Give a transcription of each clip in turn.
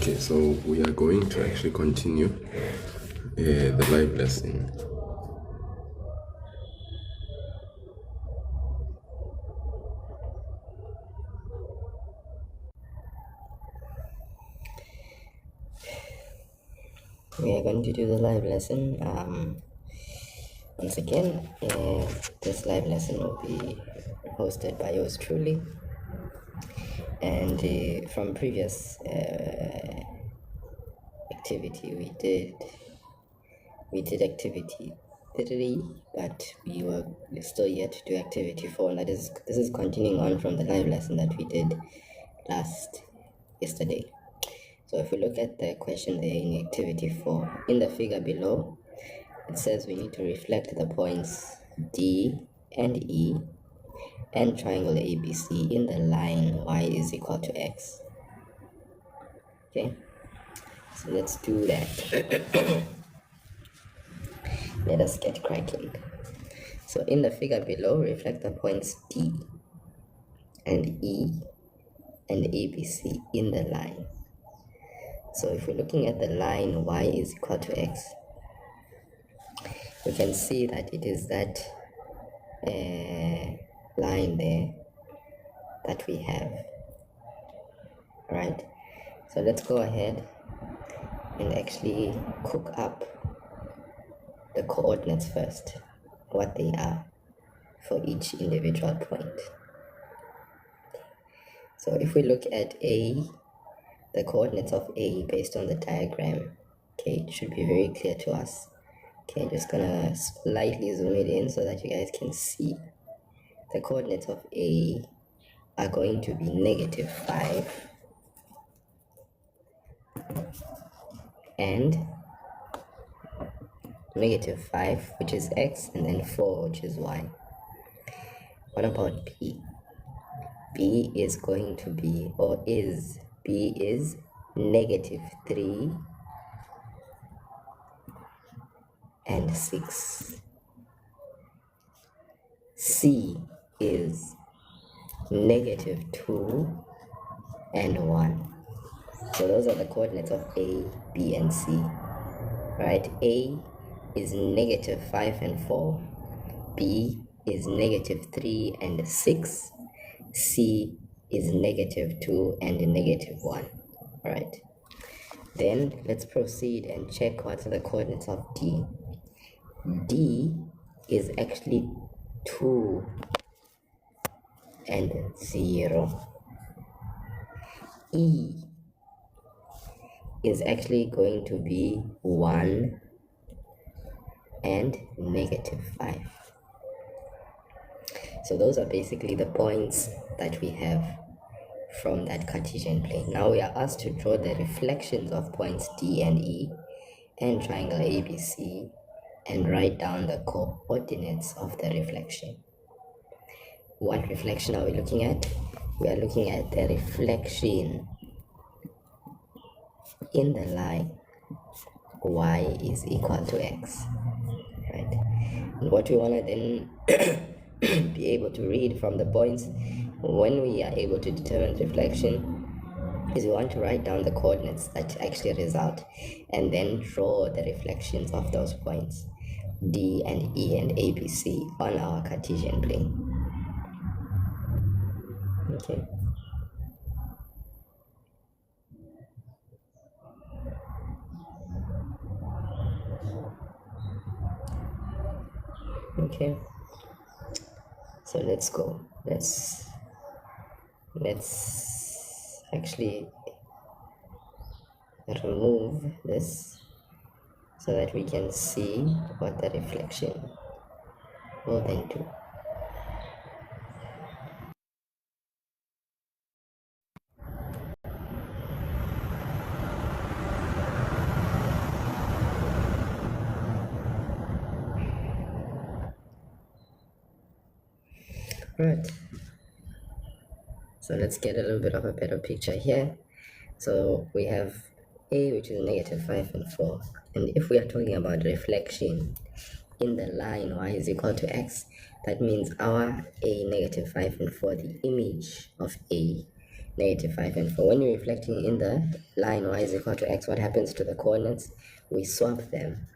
Okay, so we are going to actually continue the live lesson. We are going to do the live lesson. Once again, this live lesson will be hosted by yours truly. And from previous activity, we did activity 3, but we were still yet to do activity 4. And this is continuing on from the live lesson that we did yesterday. So if we look at the question there in activity 4, in the figure below, it says we need to reflect the points D and E and triangle ABC in the line y is equal to x. Okay, so let's do that. Let us get cracking. So in the figure below, reflect the points D and E and ABC in the line. So if we're looking at the line y is equal to x, we can see that it is that line there that we have. Right, so let's go ahead and actually cook up the coordinates first, what they are for each individual point. So if we look at A, the coordinates of A based on the diagram, okay, it should be very clear to us. Okay, I'm just gonna slightly zoom it in so that you guys can see. The coordinates of A are going to be -5 and -5, which is x, and then 4, which is y. What about B? B is going to be, or is, B is -3 and 6. C is -2 and 1. So those are the coordinates of A, B, and C. Right? A is -5 and 4. B is -3 and 6. C is -2 and -1. All right. Then let's proceed and check what are the coordinates of D. D is actually 2 and 0. E is actually going to be 1 and -5. So those are basically the points that we have from that Cartesian plane. Now we are asked to draw the reflections of points D and E and triangle ABC and write down the coordinates of the reflection. What reflection are we looking at? We are looking at the reflection in the line y is equal to x, right? And what we want to then be able to read from the points when we are able to determine reflection is we want to write down the coordinates that actually result and then draw the reflections of those points D and E and ABC on our Cartesian plane. Okay. Okay, so let's go. Let's actually remove this so that we can see what the reflection will then do. Right, so let's get a little bit of a better picture here. So we have A, which is -5 and 4, and if we are talking about reflection in the line y is equal to x, that means our A, -5 and 4, the image of A negative 5 and 4. When you're reflecting in the line y is equal to x, what happens to the coordinates? We swap them.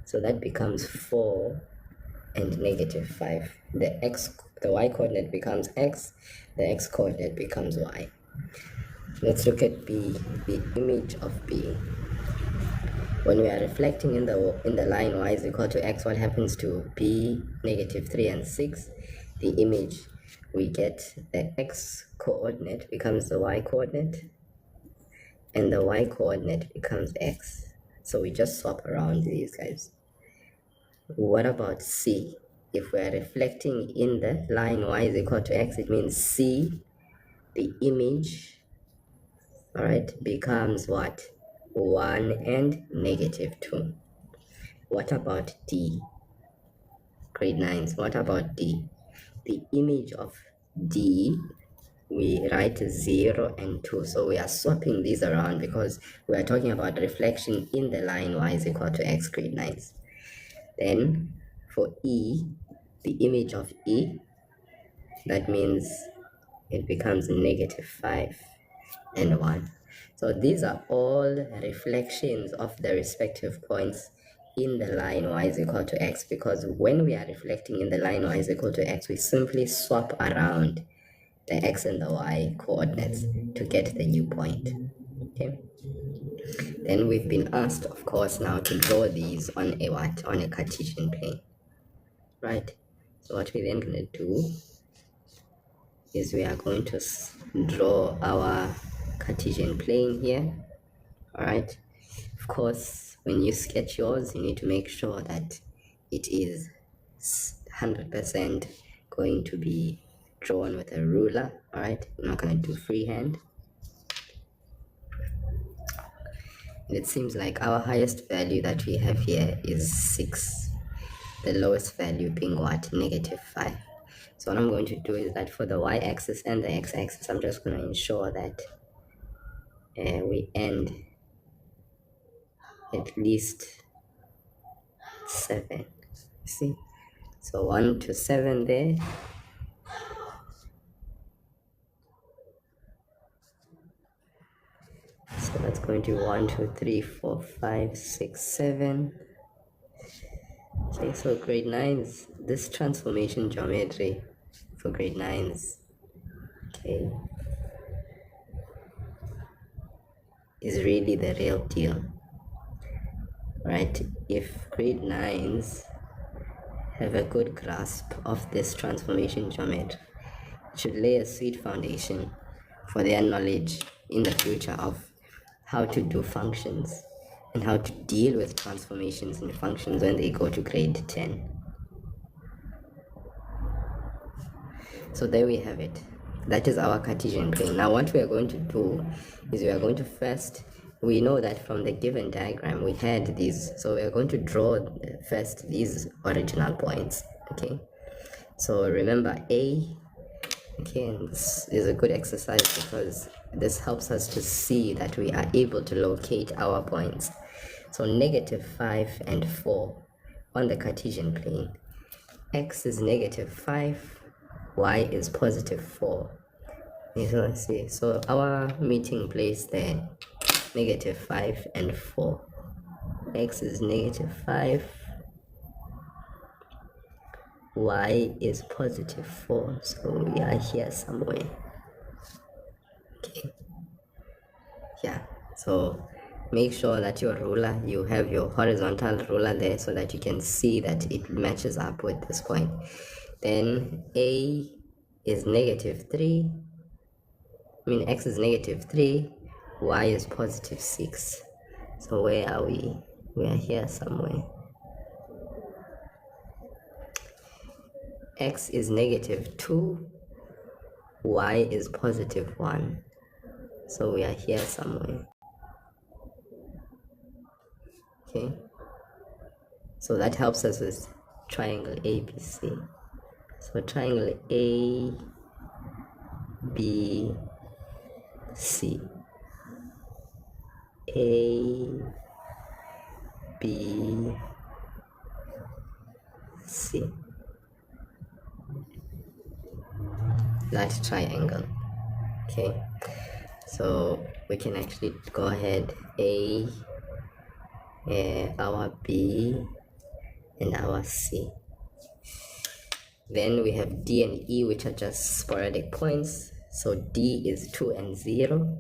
So that becomes 4 and negative 5. The y coordinate becomes x, the x coordinate becomes y. Let's look at B, the image of B. When we are reflecting in the line y is equal to x, what happens to B, negative 3 and 6? The image, we get the x coordinate becomes the y coordinate, and the y coordinate becomes x. So we just swap around these guys. What about C? If we are reflecting in the line y is equal to x, it means C, the image, all right, becomes what? 1 and negative 2. What about D? Grade 9s, what about D? The image of D, we write 0 and 2. So we are swapping these around because we are talking about reflection in the line y is equal to x, grade 9s. Then for E, the image of E, that means it becomes negative 5 and 1. So these are all reflections of the respective points in the line y is equal to x, because when we are reflecting in the line y is equal to x, we simply swap around the x and the y coordinates to get the new point. Okay. Then we've been asked, of course, now to draw these on a what? On a Cartesian plane. Right. So what we're then going to do is we are going to draw our Cartesian plane here. All right. Of course, when you sketch yours, you need to make sure that it is 100% going to be drawn with a ruler. All right. I'm not going to do freehand. And it seems like our highest value that we have here is 6. The lowest value being what? Negative 5. So what I'm going to do is that for the y-axis and the x-axis, I'm just going to ensure that we end at least 7. See? So 1 to 7 there. So that's going to be 1, 2, 3, 4, 5, 6, 7. Okay, so grade 9s, this transformation geometry for grade 9s, okay, is really the real deal, right? If grade 9s have a good grasp of this transformation geometry, it should lay a sweet foundation for their knowledge in the future of how to do functions and how to deal with transformations in functions when they go to grade 10. So there we have it. That is our Cartesian plane. Now what we are going to do is we are going to first, we know that from the given diagram we had these, so we are going to draw first these original points. Okay, so remember A, okay, and this is a good exercise because this helps us to see that we are able to locate our points. So negative 5 and 4 on the Cartesian plane. X is negative 5, y is positive 4. So let's see. So our meeting place there, negative 5 and 4. X is negative 5, y is positive 4. So we are here somewhere. Okay. Yeah. So make sure that your ruler, you have your horizontal ruler there so that you can see that it matches up with this point. Then A is negative 3. X is negative 3, y is positive 6. So where are we? We are here somewhere. X is negative 2, y is positive 1. So we are here somewhere. Okay. So that helps us with triangle ABC. So triangle ABC. ABC. That triangle. Okay. So we can actually go ahead, A, our B, and our C. Then we have D and E, which are just sporadic points. So D is 2 and 0.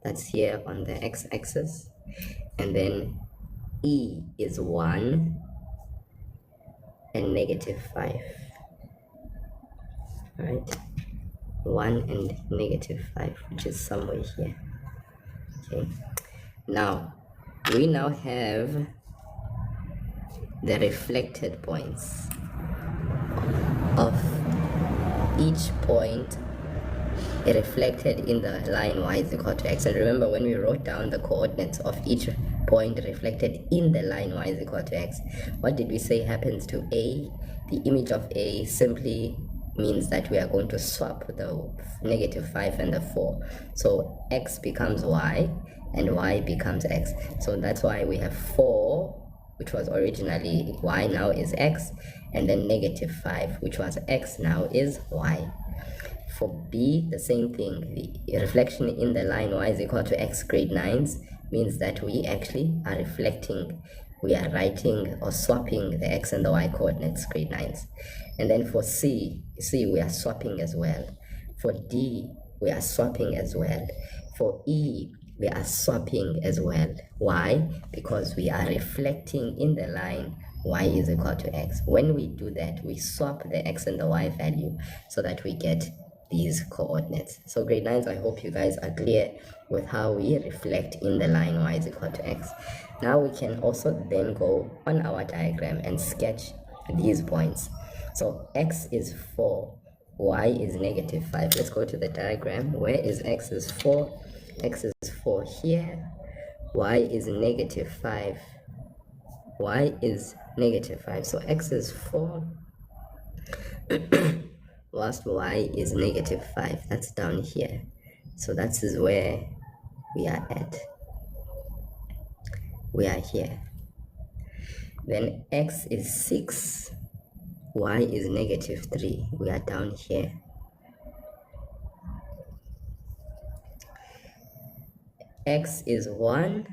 That's here on the x-axis. And then E is 1 and negative 5. Right? 1 and negative 5, which is somewhere here. Okay. Now, we now have the reflected points of each point reflected in the line y is equal to x. And remember, when we wrote down the coordinates of each point reflected in the line y is equal to x, what did we say happens to A? The image of A simply means that we are going to swap the negative 5 and the 4. So x becomes y and y becomes x. So that's why we have 4, which was originally y, now is x, and then negative 5, which was x, now is y. For B, the same thing. The reflection in the line y is equal to x grade 9s means that we actually are reflecting, we are writing or swapping the x and the y coordinates grade 9s. And then for C, we are swapping as well. For D, we are swapping as well. For E, we are swapping as well. Why? Because we are reflecting in the line y is equal to x. When we do that, we swap the x and the y value so that we get these coordinates. So grade 9s, I hope you guys are clear with how we reflect in the line y is equal to x. Now we can also then go on our diagram and sketch these points. So x is 4, y is negative 5. Let's go to the diagram. Where is x is 4? X is 4 here. Y is negative 5. Y is negative 5. So x is 4 whilst y is negative 5. That's down here. So that is where we are at. We are here. Then x is 6. Y is negative 3. We are down here. X is 1.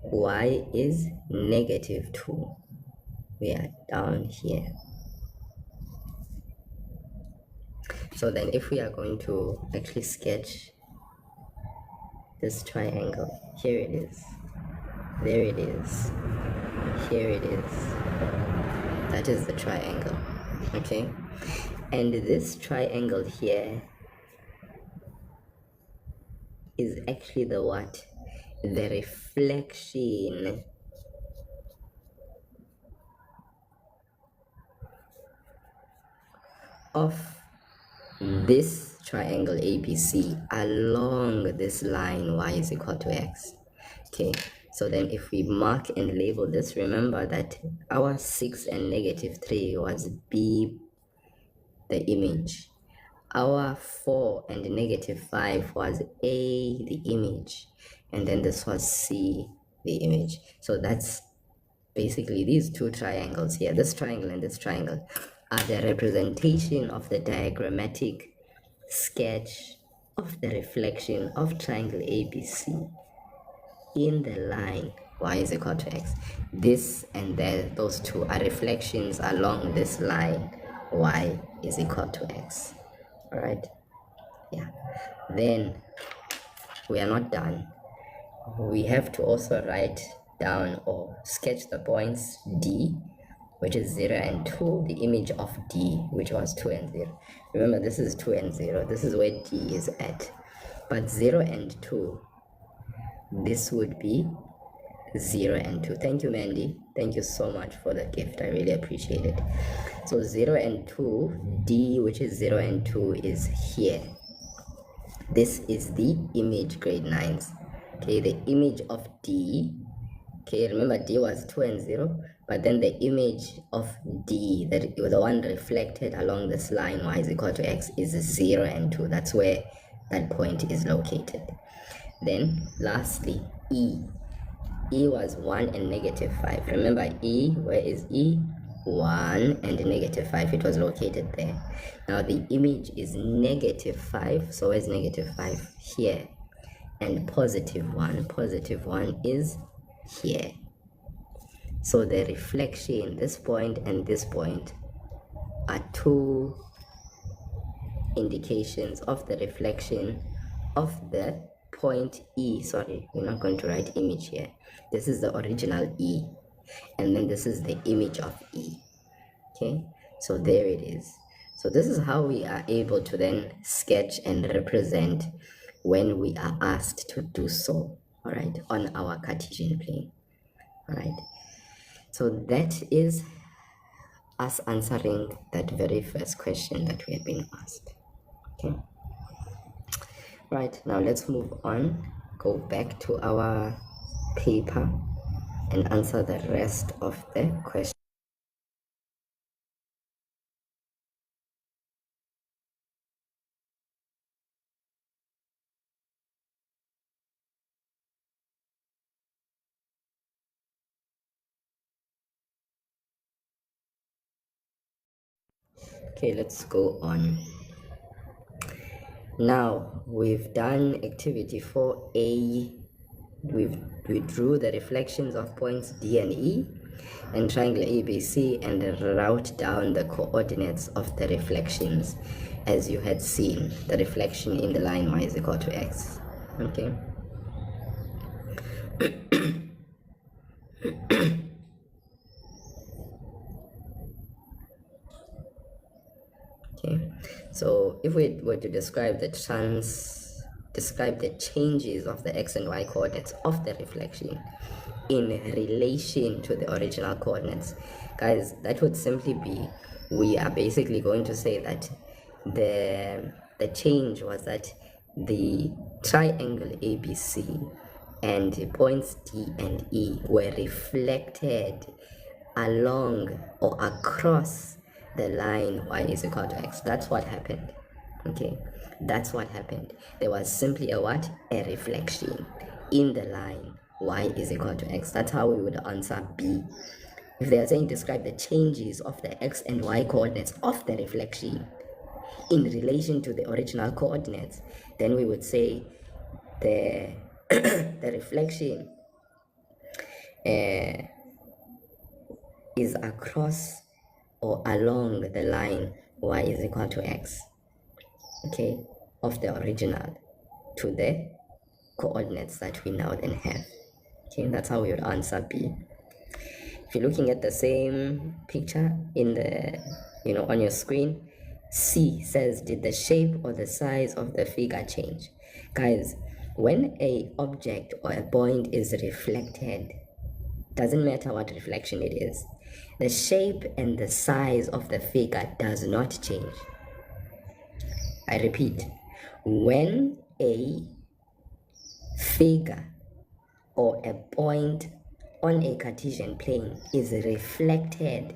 Y is negative 2. We are down here. So then if we are going to actually sketch this triangle, here it is, there it is, here it is, that is the triangle. Okay, and this triangle here is actually the what? The reflection of this triangle ABC along this line y is equal to x. Okay, so then if we mark and label this, remember that our 6 and negative 3 was B, the image. Our 4 and negative 5 was A, the image. And then this was C, the image. So that's basically these two triangles here, this triangle and this triangle, are the representation of the diagrammatic sketch of the reflection of triangle ABC in the line y is equal to x. This and those two are reflections along this line y is equal to x. All right, yeah. Then we are not done. We have to also write down or sketch the points D, which is 0 and 2, the image of D, which was 2 and 0. Remember, this is 2 and 0. This is where D is at. But 0 and 2, this would be 0 and 2. Thank you, Mandy. Thank you so much for the gift. I really appreciate it. So 0 and 2, D, which is 0 and 2, is here. This is the image grade 9s. Okay, the image of D. Okay, remember D was 2 and 0, but then the image of D, that the one reflected along this line y is equal to x, is 0 and 2. That's where that point is located. Then lastly, E. E was 1 and negative 5. Remember E, where is E? 1 and negative 5. It was located there. Now the image is negative 5. So where's negative 5? Here. And positive 1. Positive 1 is here. So the reflection, this point and this point, are two indications of the reflection of the point E. Sorry, we're not going to write image here. This is the original E, and then this is the image of E. Okay, so there it is. So this is how we are able to then sketch and represent when we are asked to do so, all right, on our Cartesian plane. All right, so that is us answering that very first question that we had been asked. Okay, right, now let's move on, go back to our paper and answer the rest of the question. Okay, let's go on. Now we've done activity 4A. We drew the reflections of points D and E and triangle ABC and wrote down the coordinates of the reflections as you had seen the reflection in the line y is equal to x. Okay. Okay, so if we were to describe the changes of the x and y coordinates of the reflection in relation to the original coordinates, guys, that would simply be, we are basically going to say that the change was that the triangle ABC and the points D and E were reflected along or across the line y is equal to x. That's what happened. Okay, that's what happened. There was simply a what? A reflection in the line y is equal to x. That's how we would answer B. If they are saying describe the changes of the x and y coordinates of the reflection in relation to the original coordinates, then we would say the the reflection is across or along the line y is equal to x, okay, of the original to the coordinates that we now then have. Okay, that's how we would answer B. If you're looking at the same picture in the, on your screen, C says, did the shape or the size of the figure change? Guys, when a object or a point is reflected, doesn't matter what reflection it is, the shape and the size of the figure does not change. I repeat, when a figure or a point on a Cartesian plane is reflected,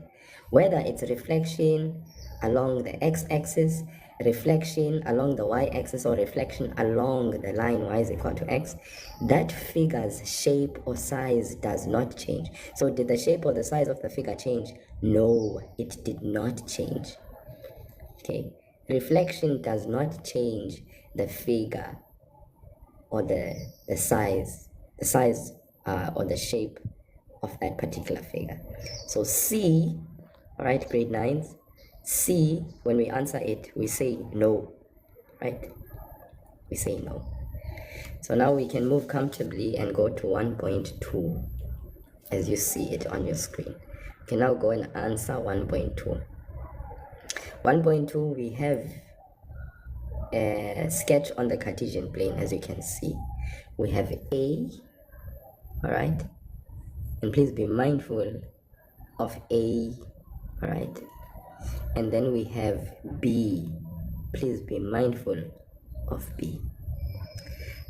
whether it's reflection along the x-axis, reflection along the y-axis, or reflection along the line y is equal to x, that figure's shape or size does not change. So did the shape or the size of the figure change? No, it did not change. Okay, reflection does not change the figure or the size or the shape of that particular figure. So C, all right, grade 9s, C, when we answer it, we say no, right? We say no. So now we can move comfortably and go to 1.2 as you see it on your screen. You can now go and answer 1.2. 1.2, we have a sketch on the Cartesian plane, as you can see. We have A, all right? And please be mindful of A, all right? And then we have B. Please be mindful of B.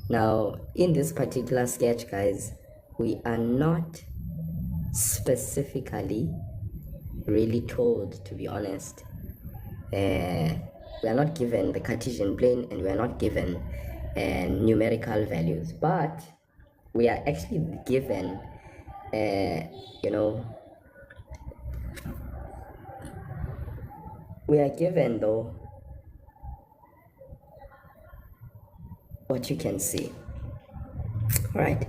Now, in this particular sketch, guys, we are not specifically really told, to be honest. We are not given the Cartesian plane and we are not given numerical values, but we are actually given we are given though what you can see, right?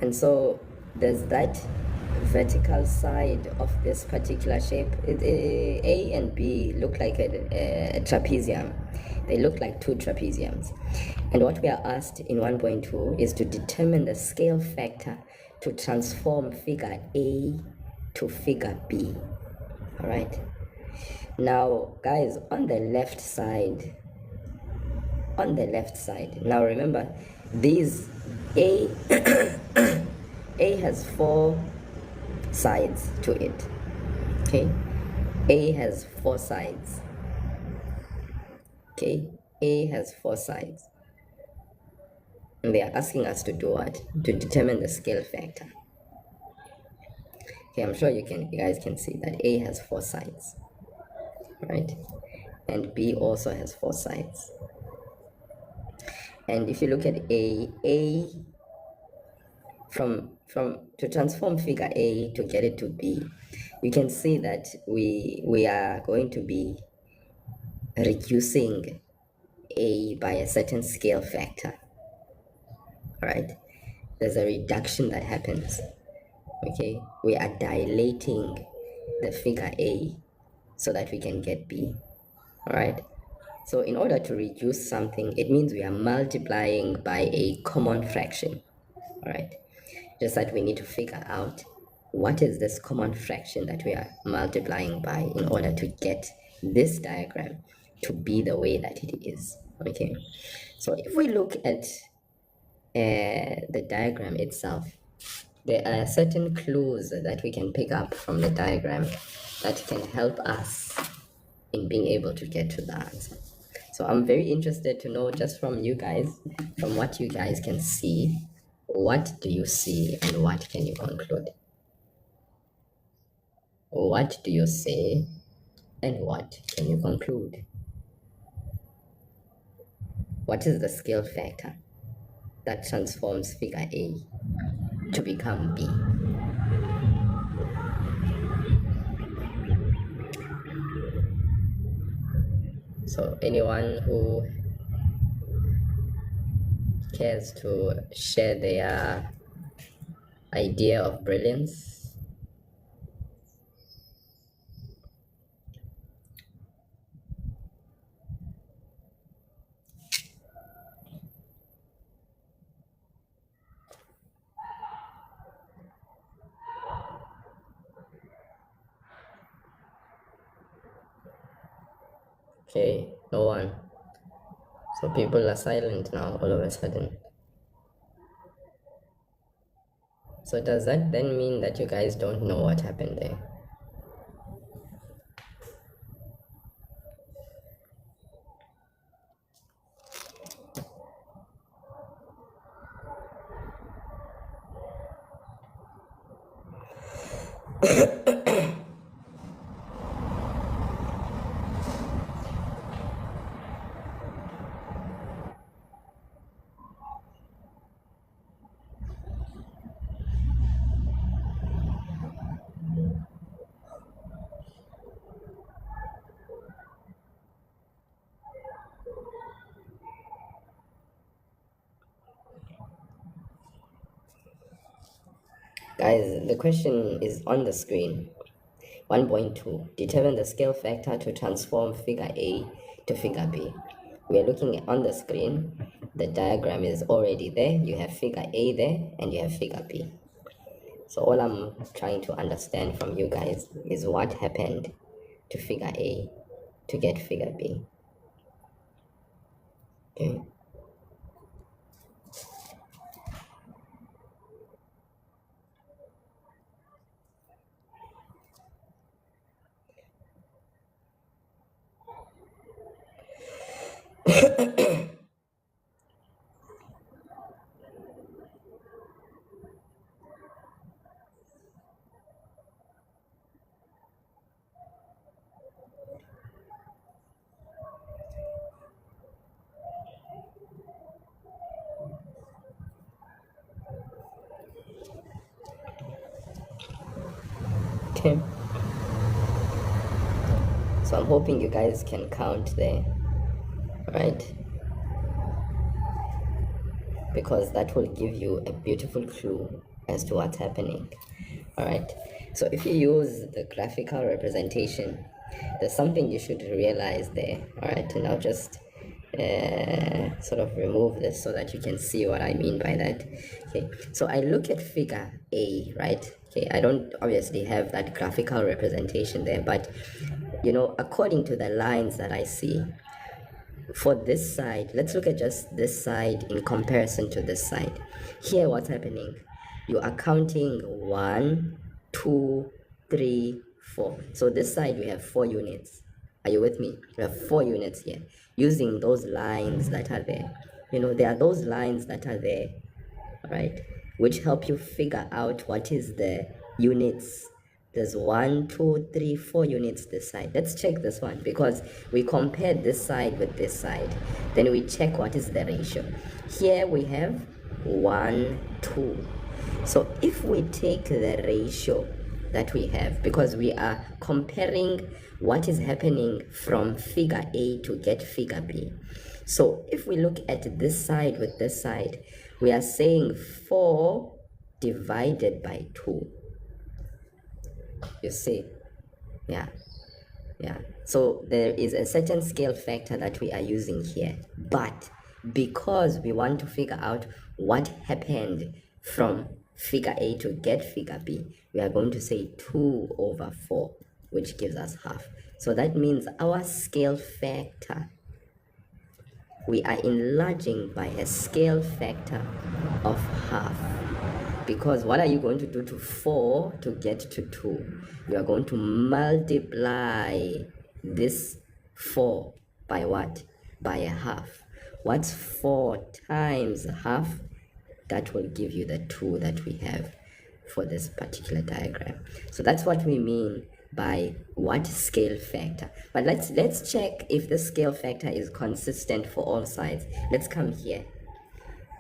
And so there's that vertical side of this particular shape. A and B look like a trapezium. They look like two trapeziums. And what we are asked in 1.2 is to determine the scale factor to transform figure A to figure B. All right. Now, guys, on the left side, now remember, these A A has four sides to it. Okay, A has four sides. Okay, A has four sides, and they are asking us to do what? To determine the scale factor. Okay, I'm sure you guys can see that A has four sides, right? And B also has four sides. And if you look at A from to transform figure A to get it to B, you can see that we are going to be reducing A by a certain scale factor. Right? There's a reduction that happens. Okay, we are dilating the figure A so that we can get B. All right. So in order to reduce something, it means we are multiplying by a common fraction. All right. Just that we need to figure out what is this common fraction that we are multiplying by in order to get this diagram to be the way that it is. Okay. So if we look at the diagram itself, there are certain clues that we can pick up from the diagram that can help us in being able to get to the answer. So I'm very interested to know, just from you guys, from what you guys can see, what do you see and what can you conclude? What do you see and what can you conclude? What is the scale factor that transforms figure A to become B? So anyone who cares to share their idea of brilliance? Okay, no one. So people are silent now all of a sudden. So does that then mean that you guys don't know what happened there? Guys, the question is on the screen. 1.2. Determine the scale factor to transform figure A to figure B. We are looking on the screen. The diagram is already there. You have figure A there and you have figure B. So all I'm trying to understand from you guys is what happened to figure A to get figure B. Okay. Okay. So I'm hoping you guys can count there, right? Because that will give you a beautiful clue as to what's happening. All right, so if you use the graphical representation, there's something you should realize there. All right, and I'll just sort of remove this so that you can see what I mean by that. Okay, so I look at figure A, right? Okay, I don't obviously have that graphical representation there, but you know, according to the lines that I see, for this side, let's look at just this side in comparison to this side. Here, what's happening? You are counting 1, 2, 3, 4. So this side, we have 4 units. Are you with me? We have 4 units here using those lines that are there. You know, there are those lines that are there, right, which help you figure out what is the units. There's 1, 2, 3, 4 units this side. Let's check this one because we compared this side with this side. Then we check what is the ratio. Here we have 1, 2. So if we take the ratio that we have, because we are comparing what is happening from figure A to get figure B. So if we look at this side with this side, we are saying 4 divided by 2. You see? Yeah. So there is a certain scale factor that we are using here. But because we want to figure out what happened from figure A to get figure B, we are going to say 2 over 4, which gives us half. So that means our scale factor, we are enlarging by a scale factor of half. Because what are you going to do to 4 to get to 2? You are going to multiply this 4 by what? By a half. What's 4 times half? That will give you the 2 that we have for this particular diagram. So that's what we mean by what scale factor. But let's check if the scale factor is consistent for all sides. Let's come here.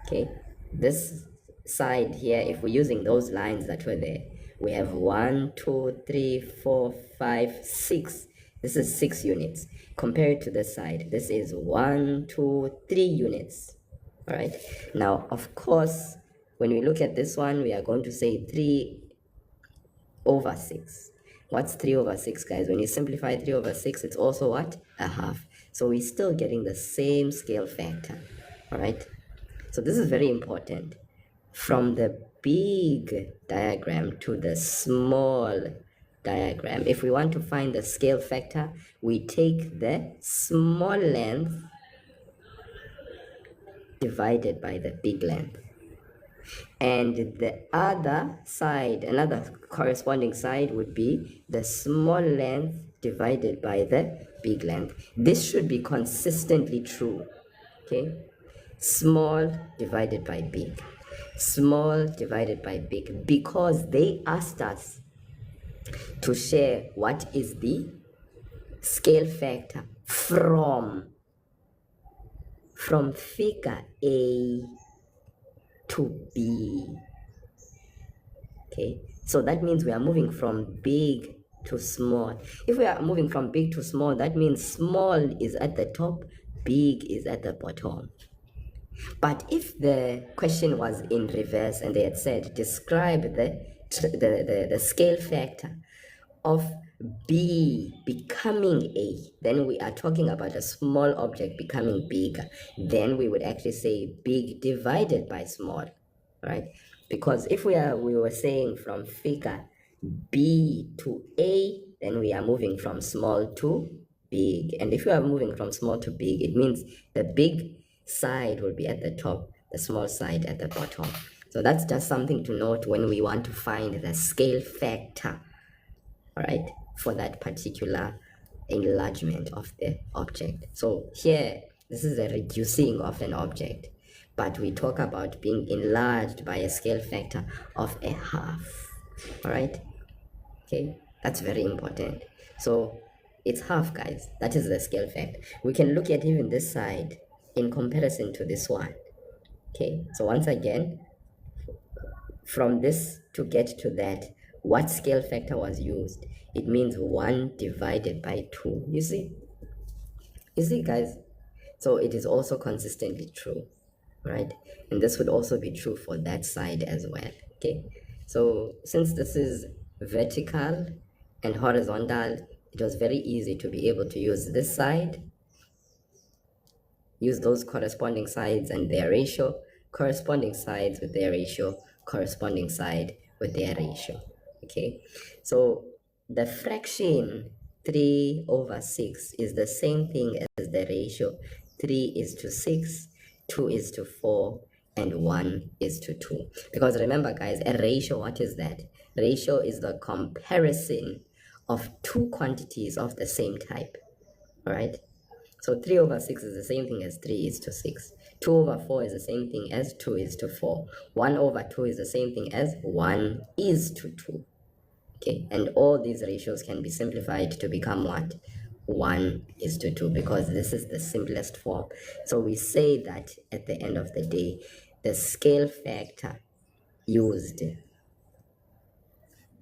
Okay, this side here, if we're using those lines that were there, we have 1, 2, 3, 4, 5, 6. This is 6 units. Compare it to this side. This is 1, 2, 3 units. All right. Now, of course, when we look at this one, we are going to say 3 over 6. What's 3 over 6, guys? When you simplify 3 over 6, it's also what? A half. So we're still getting the same scale factor. All right. So this is very important. From the big diagram to the small diagram, if we want to find the scale factor, we take the small length divided by the big length. And the other side, another corresponding side would be the small length divided by the big length. This should be consistently true. Okay? Small divided by big. Small divided by big, because they asked us to share what is the scale factor from figure A to B. Okay, so that means we are moving from big to small. If we are moving from big to small, that means small is at the top, big is at the bottom. But if the question was in reverse and they had said, describe the scale factor of B becoming A, then we are talking about a small object becoming bigger. Then we would actually say big divided by small, right? Because if we were saying from figure B to A, then we are moving from small to big. And if we are moving from small to big, it means the big side will be at the top, the small side at the bottom. So that's just something to note when we want to find the scale factor, all right, for that particular enlargement of the object. So here, this is a reducing of an object, but we talk about being enlarged by a scale factor of a half, all right? Okay, that's very important. So it's half, guys. That is the scale factor. We can look at even this side in comparison to this one. Okay, so once again, from this to get to that, what scale factor was used? It means 1 divided by 2. You see? You see, guys? So it is also consistently true, right? And this would also be true for that side as well, okay? So since this is vertical and horizontal, it was very easy to be able to use this side, use those corresponding sides and their ratio, corresponding sides with their ratio, corresponding side with their ratio, okay? So the fraction 3 over 6 is the same thing as the ratio 3 is to 6, 2 is to 4, and 1 is to 2. Because remember, guys, a ratio, what is that? Ratio is the comparison of two quantities of the same type, all right? So 3 over 6 is the same thing as 3 is to 6. 2 over 4 is the same thing as 2 is to 4. 1 over 2 is the same thing as 1 is to 2. Okay, and all these ratios can be simplified to become what? 1 is to 2, because this is the simplest form. So we say that at the end of the day, the scale factor used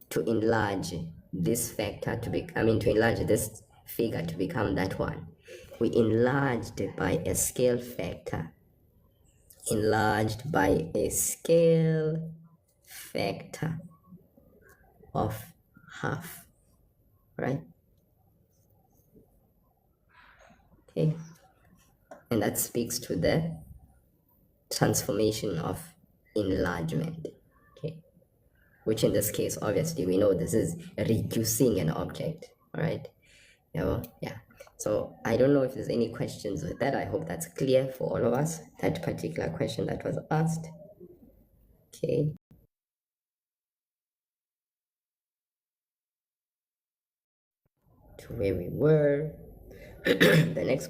to enlarge this factor to be, to enlarge this figure to become that one. We enlarged by a scale factor. Enlarged by a scale factor of half, right? Okay, and that speaks to the transformation of enlargement, okay, which in this case, obviously, we know this is reducing an object, all right? Yeah. So I don't know if there's any questions with that. I hope that's clear for all of us, that particular question that was asked. Okay. To where we were. The next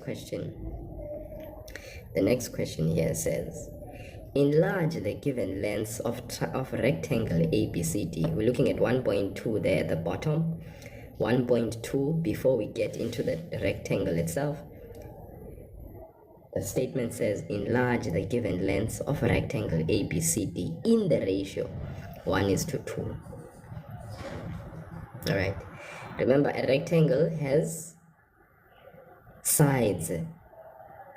question here says, enlarge the given lengths of rectangle ABCD. We're looking at 1.2 there at the bottom. 1.2 before we get into the rectangle itself. The statement says enlarge the given lengths of a rectangle ABCD in the ratio 1 is to 2. All right. Remember, a rectangle has sides,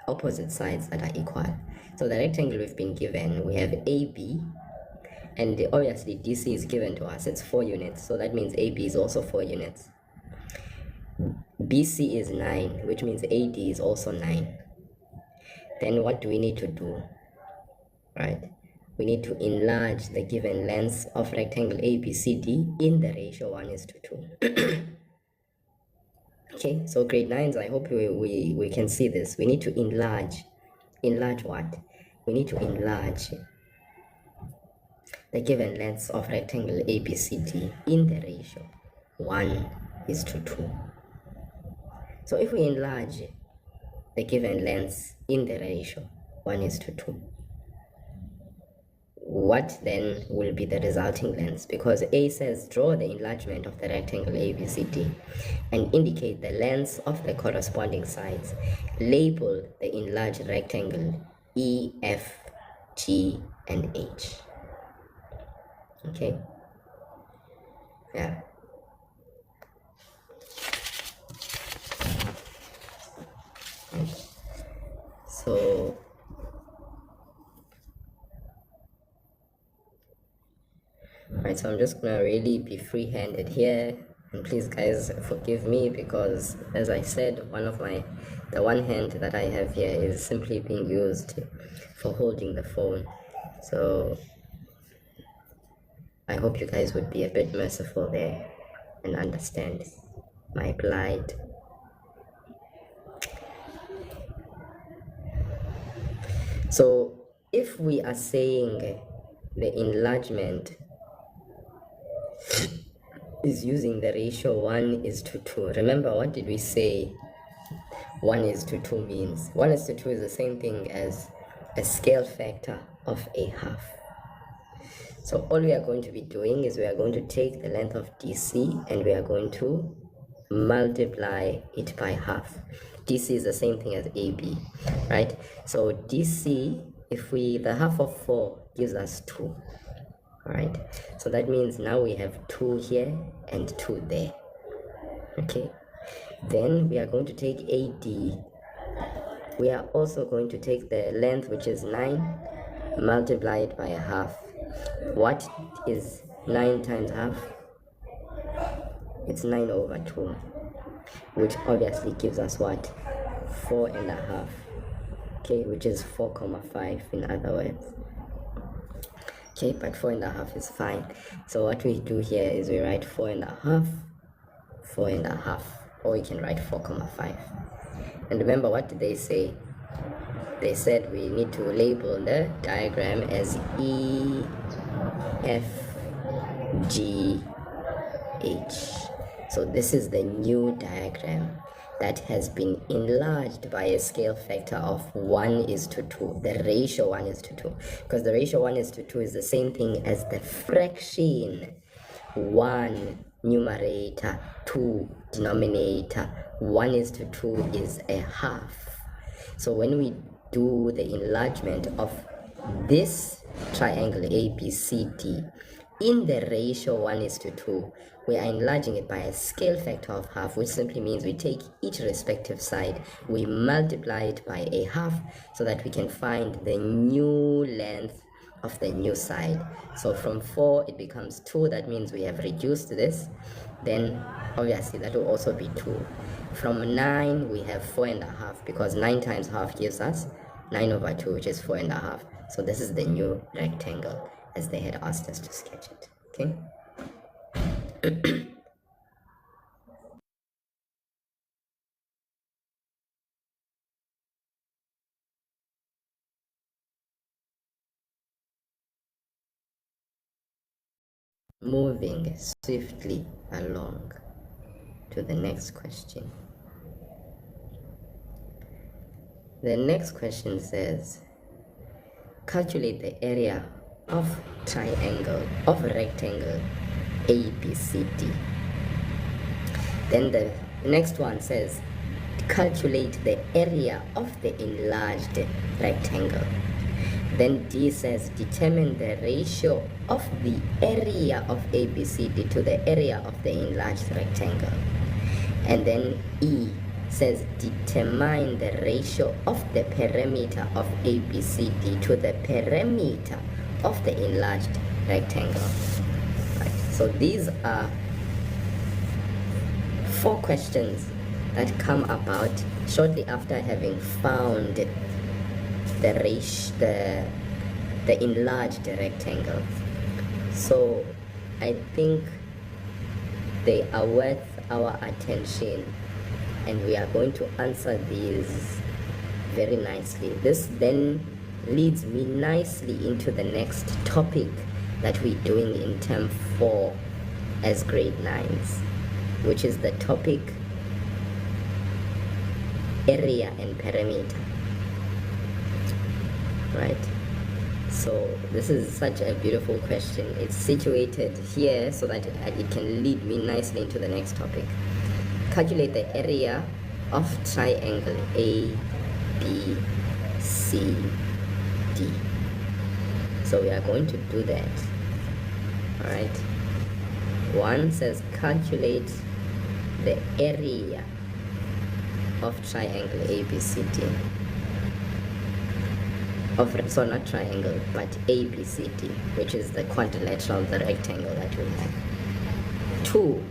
opposite sides that are equal. So the rectangle we've been given, we have AB, and obviously DC is given to us. It's 4 units, so that means AB is also 4 units. BC is 9, which means AD is also 9. Then what do we need to do? Right? We need to enlarge the given lengths of rectangle ABCD in the ratio 1 is to 2. Okay, so grade 9s, I hope we can see this. We need to enlarge what? We need to enlarge the given lengths of rectangle ABCD in the ratio 1 is to 2. So if we enlarge the given lengths in the ratio 1 is to 2, what then will be the resulting lengths? Because A says draw the enlargement of the rectangle ABCD and indicate the lengths of the corresponding sides. Label the enlarged rectangle E, F, G, and H. Okay? Yeah. So alright, so I'm just gonna really be free-handed here, and please guys forgive me, because as I said, the one hand that I have here is simply being used for holding the phone. So I hope you guys would be a bit merciful there and understand my plight. So if we are saying the enlargement is using the ratio 1 is to 2, remember, what did we say 1 is to 2 means? 1 is to 2 is the same thing as a scale factor of a half. So all we are going to be doing is we are going to take the length of DC and we are going to multiply it by half. DC is the same thing as AB, right? So DC, the half of 4 gives us 2. Right, so that means now we have 2 here and 2 there. Okay, then we are going to take AD. We are also going to take the length, which is 9, multiply it by a half. What is 9 times half? It's 9 over 2, which obviously gives us what? 4.5. Okay, which is 4.5 in other words. Okay, but 4.5 is fine. So what we do here is we write 4.5, 4.5, or we can write 4.5. And remember, what did they say? They said we need to label the diagram as E, F, G, H. So this is the new diagram that has been enlarged by a scale factor of 1:2, the ratio 1:2, because the ratio 1:2 is the same thing as the fraction 1 numerator, 2 denominator. 1:2 is a half. So when we do the enlargement of this triangle ABCD in the ratio 1:2, we are enlarging it by a scale factor of half, which simply means we take each respective side, we multiply it by a half so that we can find the new length of the new side. So from 4 it becomes 2, that means we have reduced this. Then obviously that will also be 2. From 9 we have 4.5, because 9 times half gives us 9 over 2, which is 4.5. So this is the new rectangle as they had asked us to sketch it. Okay. Moving swiftly along to the next question. The next question says, calculate the area of rectangle ABCD. Then the next one says, calculate the area of the enlarged rectangle. Then D says, determine the ratio of the area of ABCD to the area of the enlarged rectangle. And then E says, determine the ratio of the perimeter of ABCD to the perimeter of the enlarged rectangle. Right. So these are 4 questions that come about shortly after having found the enlarged rectangle. So I think they are worth our attention, and we are going to answer these very nicely. This then leads me nicely into the next topic that we're doing in term 4 as grade 9s, which is the topic area and perimeter. Right? So this is such a beautiful question. It's situated here so that it can lead me nicely into the next topic. Calculate the area of triangle ABCD. So we are going to do that. Alright. 1 says calculate the area of triangle ABCD. So not triangle, but ABCD, which is the quadrilateral, the rectangle that we have. 2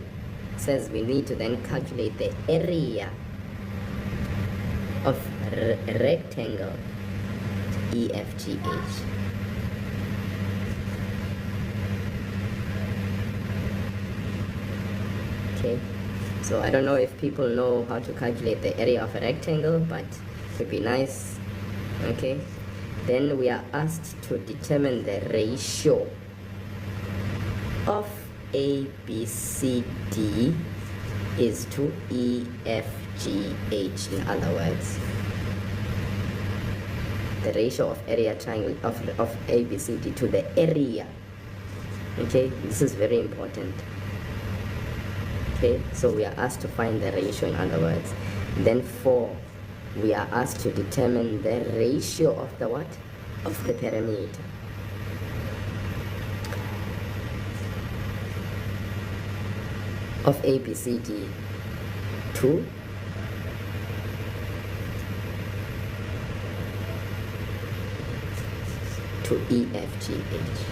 says we need to then calculate the area of rectangle EFGH. Okay, so I don't know if people know how to calculate the area of a rectangle, but it would be nice. Okay, then we are asked to determine the ratio of ABCD is to EFGH. In other words, the ratio of area triangle of ABCD to the area. Okay, this is very important. Okay, so we are asked to find the ratio, in other words. Then 4, we are asked to determine the ratio of the what? Of the perimeter. of ABCD 2 to EFGH.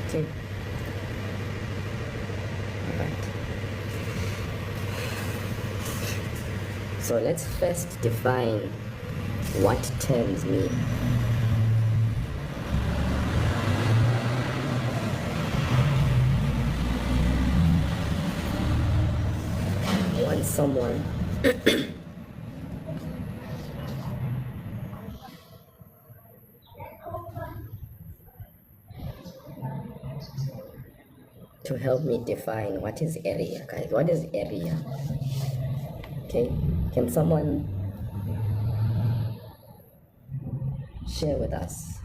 Okay. Alright. So let's first define what terms mean. Want someone to help me define what is area, guys. What is area? Okay, can someone share with us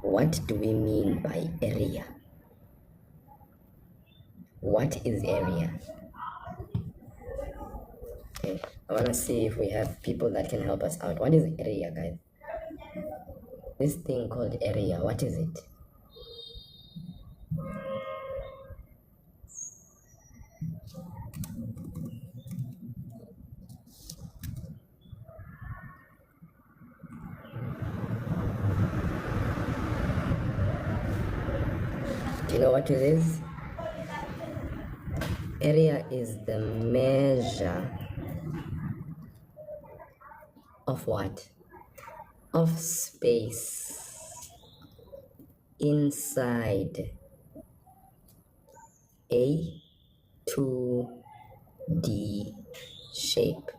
what do we mean by area? What is area? Okay, I want to see if we have people that can help us out. What is area, guys? This thing called area, what is it? Do you know what it is? Area is the measure of what? Of space inside a 2D shape.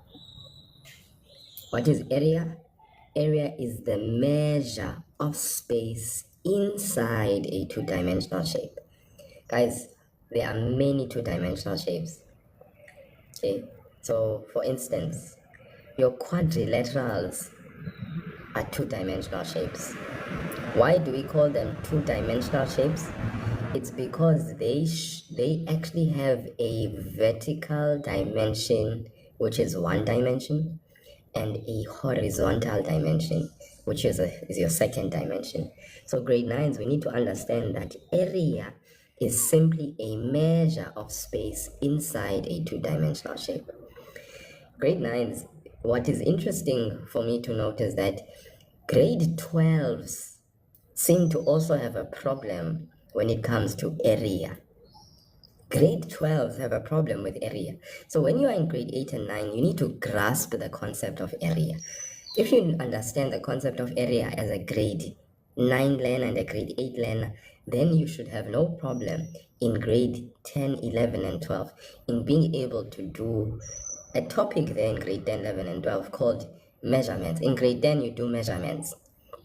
What is area? Area is the measure of space inside a two-dimensional shape. Guys, there are many two-dimensional shapes. Okay, so for instance, your quadrilaterals are two-dimensional shapes. Why do we call them two-dimensional shapes? It's because they actually have a vertical dimension, which is one dimension, and a horizontal dimension, which is your second dimension. So grade 9s, we need to understand that area is simply a measure of space inside a two-dimensional shape. Grade 9s, what is interesting for me to note is that grade 12s seem to also have a problem when it comes to area. Grade 12s have a problem with area. So when you are in grade 8 and 9, you need to grasp the concept of area. If you understand the concept of area as a grade 9 learner and a grade 8 learner, then you should have no problem in grade 10, 11, and 12 in being able to do a topic there in grade 10, 11, and 12 called measurements. In grade 10, you do measurements.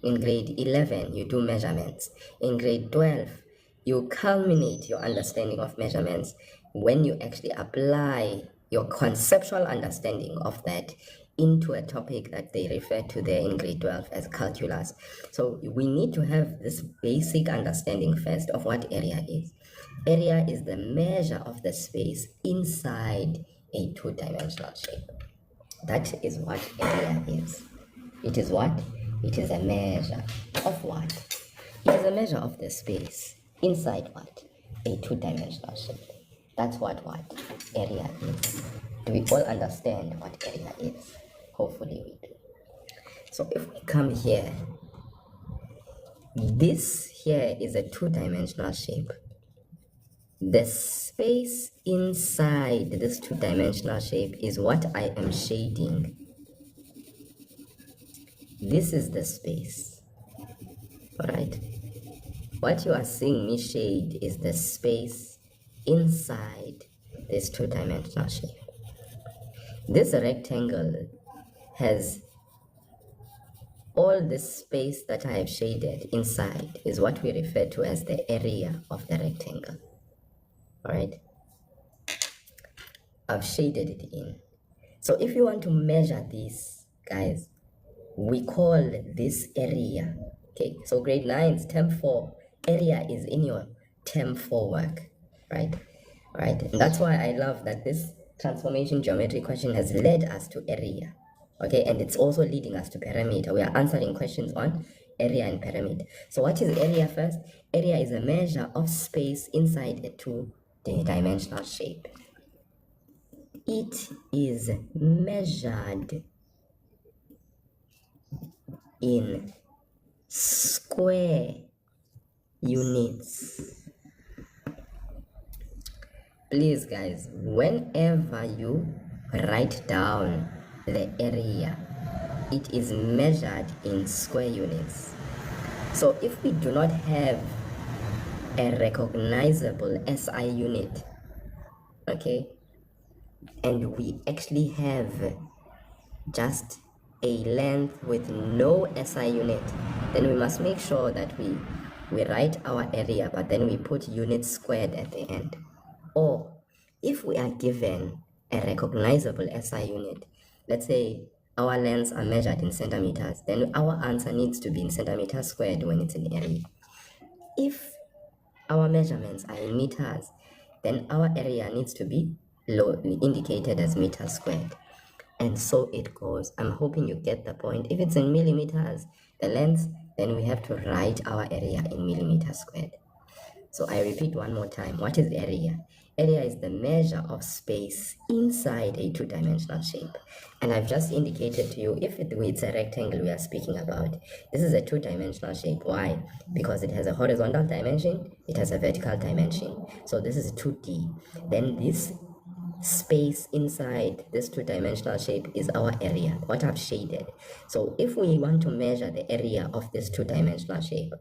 In grade 11, you do measurements. In grade 12, you culminate your understanding of measurements when you actually apply your conceptual understanding of that into a topic that they refer to there in grade 12 as calculus. So we need to have this basic understanding first of what area is. Area is the measure of the space inside a two-dimensional shape. That is what area is. It is what? It is a measure of what? It is a measure of the space inside what? A two-dimensional shape. That's what area is. Do we all understand what area is? Hopefully we do. So if we come here, this here is a two-dimensional shape. The space inside this two-dimensional shape is what I am shading. This is the space. Alright? What you are seeing me shade is the space inside this two-dimensional shape. This rectangle has all this space that I have shaded inside is what we refer to as the area of the rectangle. Alright? I've shaded it in. So if you want to measure this, guys, we call this area. Okay, so grade 9's term 4, area is in your term 4 work, right? Right, and that's why I love that this transformation geometry question has led us to area. Okay, and it's also leading us to perimeter. We are answering questions on area and pyramid. So what is area first? Area is a measure of space inside a two-dimensional shape. It is measured in square units. Please guys, whenever you write down the area, it is measured in square units. So if we do not have a recognizable SI unit, okay, and we actually have just a length with no SI unit, then we must make sure that we write our area, but then we put units squared at the end. Or if we are given a recognizable SI unit, let's say our lengths are measured in centimeters, then our answer needs to be in centimeters squared when it's in area. If our measurements are in meters, then our area needs to be indicated as meters squared. And so it goes. I'm hoping you get the point. If it's in millimeters, the length, then we have to write our area in millimeters squared. So I repeat one more time. What is area? Area is the measure of space inside a two-dimensional shape. And I've just indicated to you, if it's a rectangle we are speaking about, this is a two-dimensional shape. Why? Because it has a horizontal dimension, it has a vertical dimension. So this is 2D. Then this space inside this two-dimensional shape is our area, what I've shaded. So if we want to measure the area of this two-dimensional shape,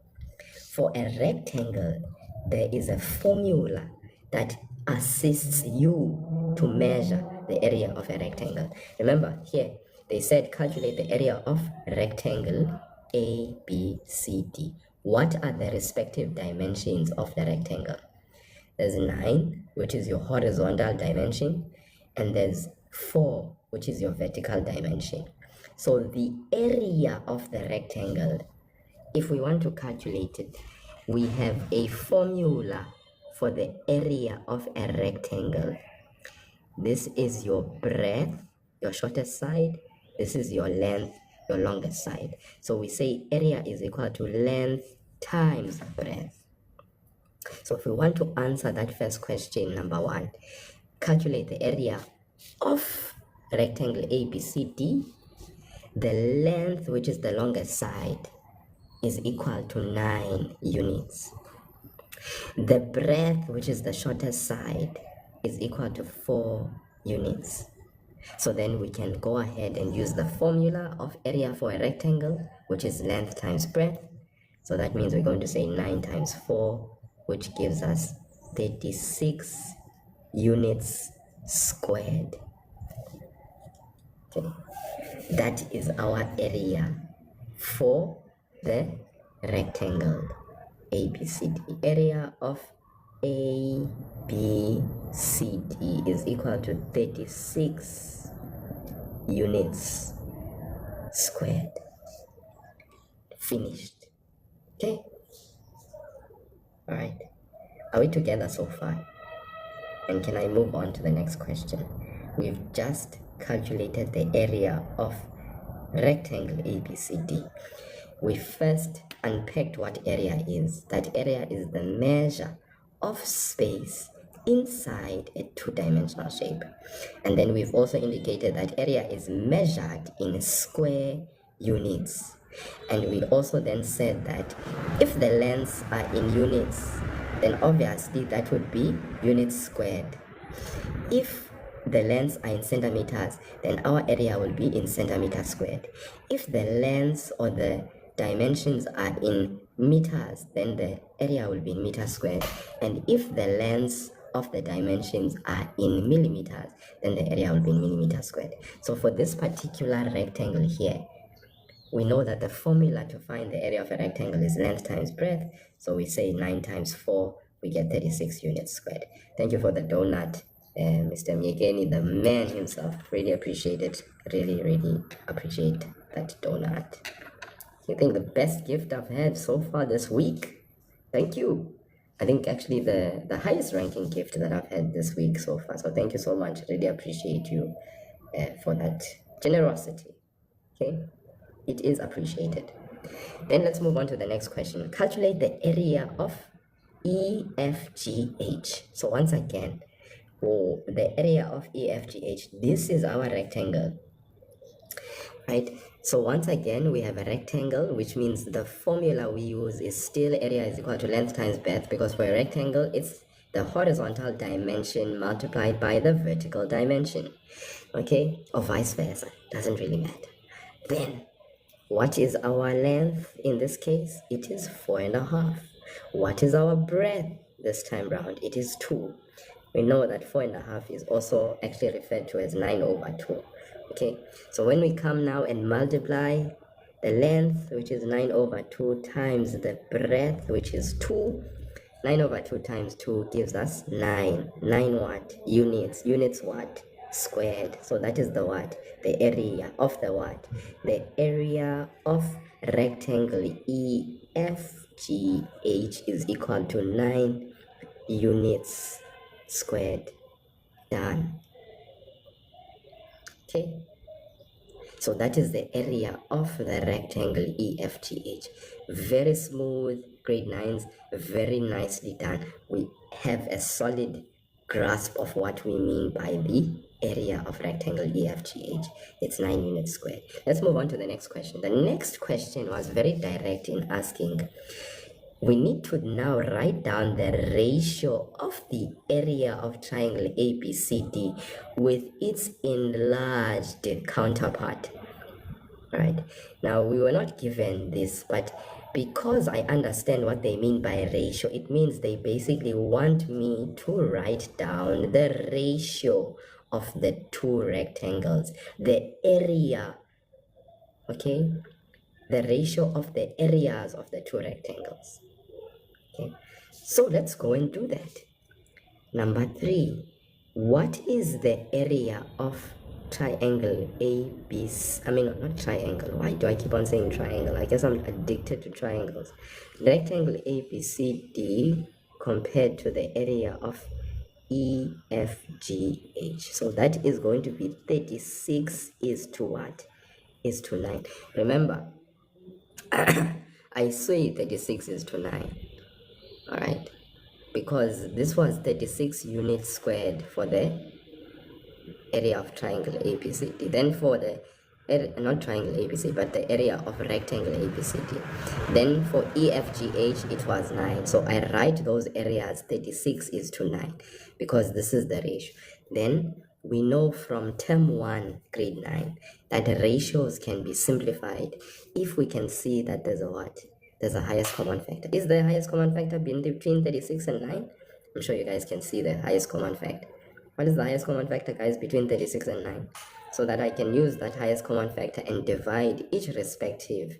for a rectangle, there is a formula that assists you to measure the area of a rectangle. Remember here, they said calculate the area of rectangle ABCD. What are the respective dimensions of the rectangle? There's 9, which is your horizontal dimension, and there's 4, which is your vertical dimension. So the area of the rectangle, if we want to calculate it, we have a formula for the area of a rectangle. This is your breadth, your shortest side. This is your length, your longest side. So we say area is equal to length times breadth. So if we want to answer that first question, number 1, calculate the area of rectangle ABCD. The length, which is the longest side, is equal to 9 units. The breadth, which is the shortest side, is equal to 4 units. So then we can go ahead and use the formula of area for a rectangle, which is length times breadth. So that means we're going to say 9 times 4, which gives us 36 units squared. Okay, that is our area for the rectangle ABCD. Area of ABCD is equal to 36 units squared. Finished. Okay. All right. Are we together so far? And can I move on to the next question? We've just calculated the area of rectangle ABCD. We first unpacked what area is. That area is the measure of space inside a two-dimensional shape. And then we've also indicated that area is measured in square units. And we also then said that if the lengths are in units, then obviously that would be units squared. If the lengths are in centimeters, then our area will be in centimeters squared. If the lengths or the dimensions are in meters, then the area will be in meters squared. And if the lengths of the dimensions are in millimeters, then the area will be in millimeters squared. So for this particular rectangle here, we know that the formula to find the area of a rectangle is length times breadth. So we say 9 times 4, we get 36 units squared. Thank you for the donut, Mr. Miyekeni, the man himself. Really appreciate it. Really, really appreciate that donut. I think the best gift I've had so far this week. Thank you. I think actually the highest ranking gift that I've had this week so far. So thank you so much. Really appreciate you for that generosity. Okay, it is appreciated. Then let's move on to the next question. Calculate the area of EFGH. So once again, the area of EFGH, this is our rectangle, right? So once again, we have a rectangle, which means the formula we use is still area is equal to length times breadth, because for a rectangle, it's the horizontal dimension multiplied by the vertical dimension, okay? Or vice versa, doesn't really matter. Then, what is our length in this case? It is 4.5. What is our breadth this time round? It is 2. We know that 4.5 is also actually referred to as 9/2. Okay, so when we come now and multiply the length, which is 9/2, times the breadth, which is 2, 9/2 times 2 gives us 9. 9 what? Units. Units what? Squared. So that is the what? The area of the what? The area of rectangle EFGH is equal to 9 units squared. Done. Okay, so that is the area of the rectangle EFGH. Very smooth, grade 9s, very nicely done. We have a solid grasp of what we mean by the area of rectangle EFGH. It's 9 units squared. Let's move on to the next question. The next question was very direct in asking, we need to now write down the ratio of the area of triangle ABCD with its enlarged counterpart. Right, now we were not given this, but because I understand what they mean by ratio, it means they basically want me to write down the ratio of the two rectangles, the area, okay, the ratio of the areas of the two rectangles. Okay, so let's go and do that. Number 3, what is the area of triangle ABC? I mean, not triangle. Why do I keep on saying triangle? I guess I'm addicted to triangles. Rectangle ABCD compared to the area of EFGH. So that is going to be 36 is to what? Is to 9. Remember, I say 36 is to 9. All right, because this was 36 units squared for the area of triangle ABCD. Then for the not triangle ABC, but the area of rectangle ABCD. Then for EFGH, it was 9. So I write those areas 36 is to 9 because this is the ratio. Then we know from term 1, grade 9, that the ratios can be simplified if we can see that there's a what? There's a highest common factor. Is the highest common factor between 36 and 9? I'm sure you guys can see the highest common factor. What is the highest common factor, guys, between 36 and 9? So that I can use that highest common factor and divide each respective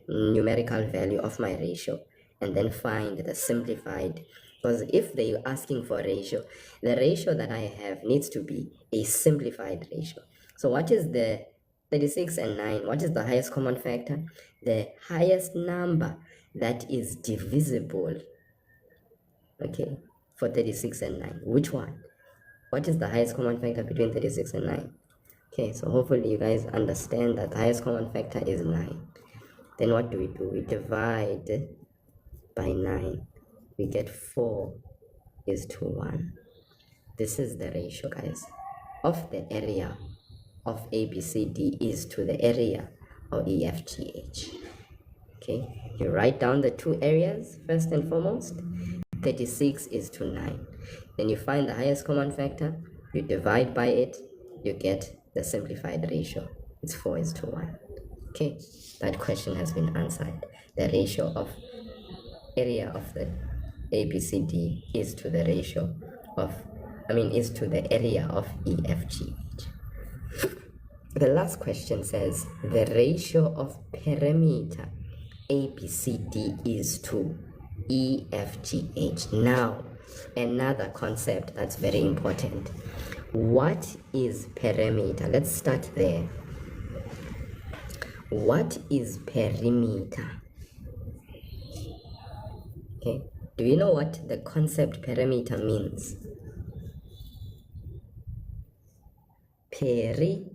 numerical value of my ratio and then find the simplified. Because if they're asking for a ratio, the ratio that I have needs to be a simplified ratio. So what is the 36 and 9? What is the highest common factor? The highest number that is divisible, okay, for 36 and 9. Which one? What is the highest common factor between 36 and 9? Okay, so hopefully you guys understand that the highest common factor is 9. Then what do? We divide by 9. We get 4 is to 1. This is the ratio, guys, of the area of ABCD is to the area of EFGH. Okay, you write down the two areas first and foremost. 36 is to 9. Then you find the highest common factor, you divide by it, you get the simplified ratio. It's 4 is to 1. Okay, that question has been answered. The ratio of area of the ABCD is to the ratio of, is to the area of EFGH. The last question says the ratio of perimeter ABCD is to EFGH. Now, another concept that's very important. What is perimeter? Let's start there. What is perimeter? Okay, do you know what the concept perimeter means? Perimeter,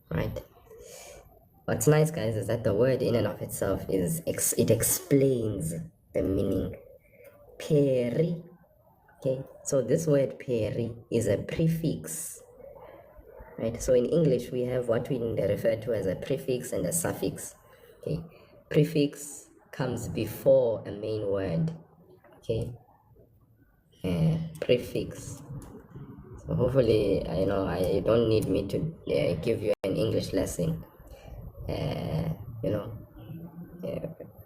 right? What's nice, guys, is that the word in and of itself it explains the meaning. Peri. Okay, so this word peri is a prefix, right? So in English we have what we refer to as a prefix and a suffix. Okay, prefix comes before a main word. Okay, prefix. So hopefully, I don't need me to give you an English lesson.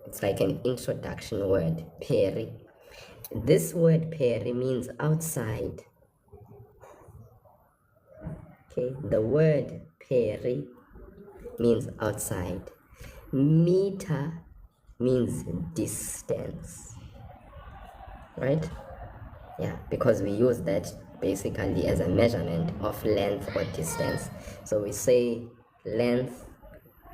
It's like an introduction word, peri. This word peri means outside. Okay, the word peri means outside. Meter means distance, right? Yeah, because we use that basically as a measurement of length or distance. So we say length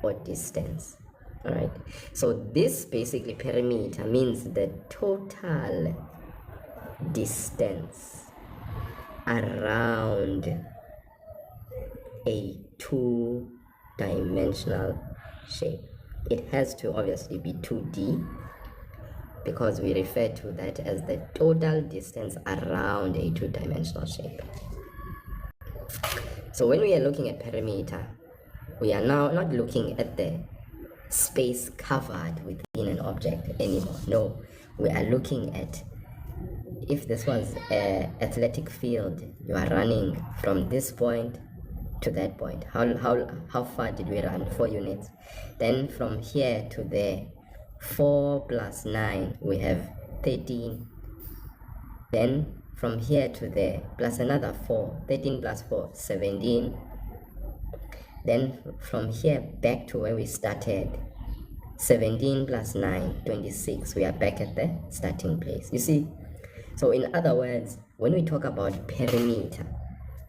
or distance. All right, so this basically perimeter means the total distance around a two-dimensional shape. It has to obviously be 2D because we refer to that as the total distance around a two-dimensional shape. So when we are looking at perimeter, we are now not looking at the space covered within an object anymore. No, we are looking at, if this was an athletic field, you are running from this point to that point. How far did we run? 4 units. Then from here to there, 4 plus 9, we have 13. Then from here to there, plus another 4, 13 plus 4, 17. Then from here back to where we started, 17 plus 9, 26. We are back at the starting place. You see? So in other words, when we talk about perimeter,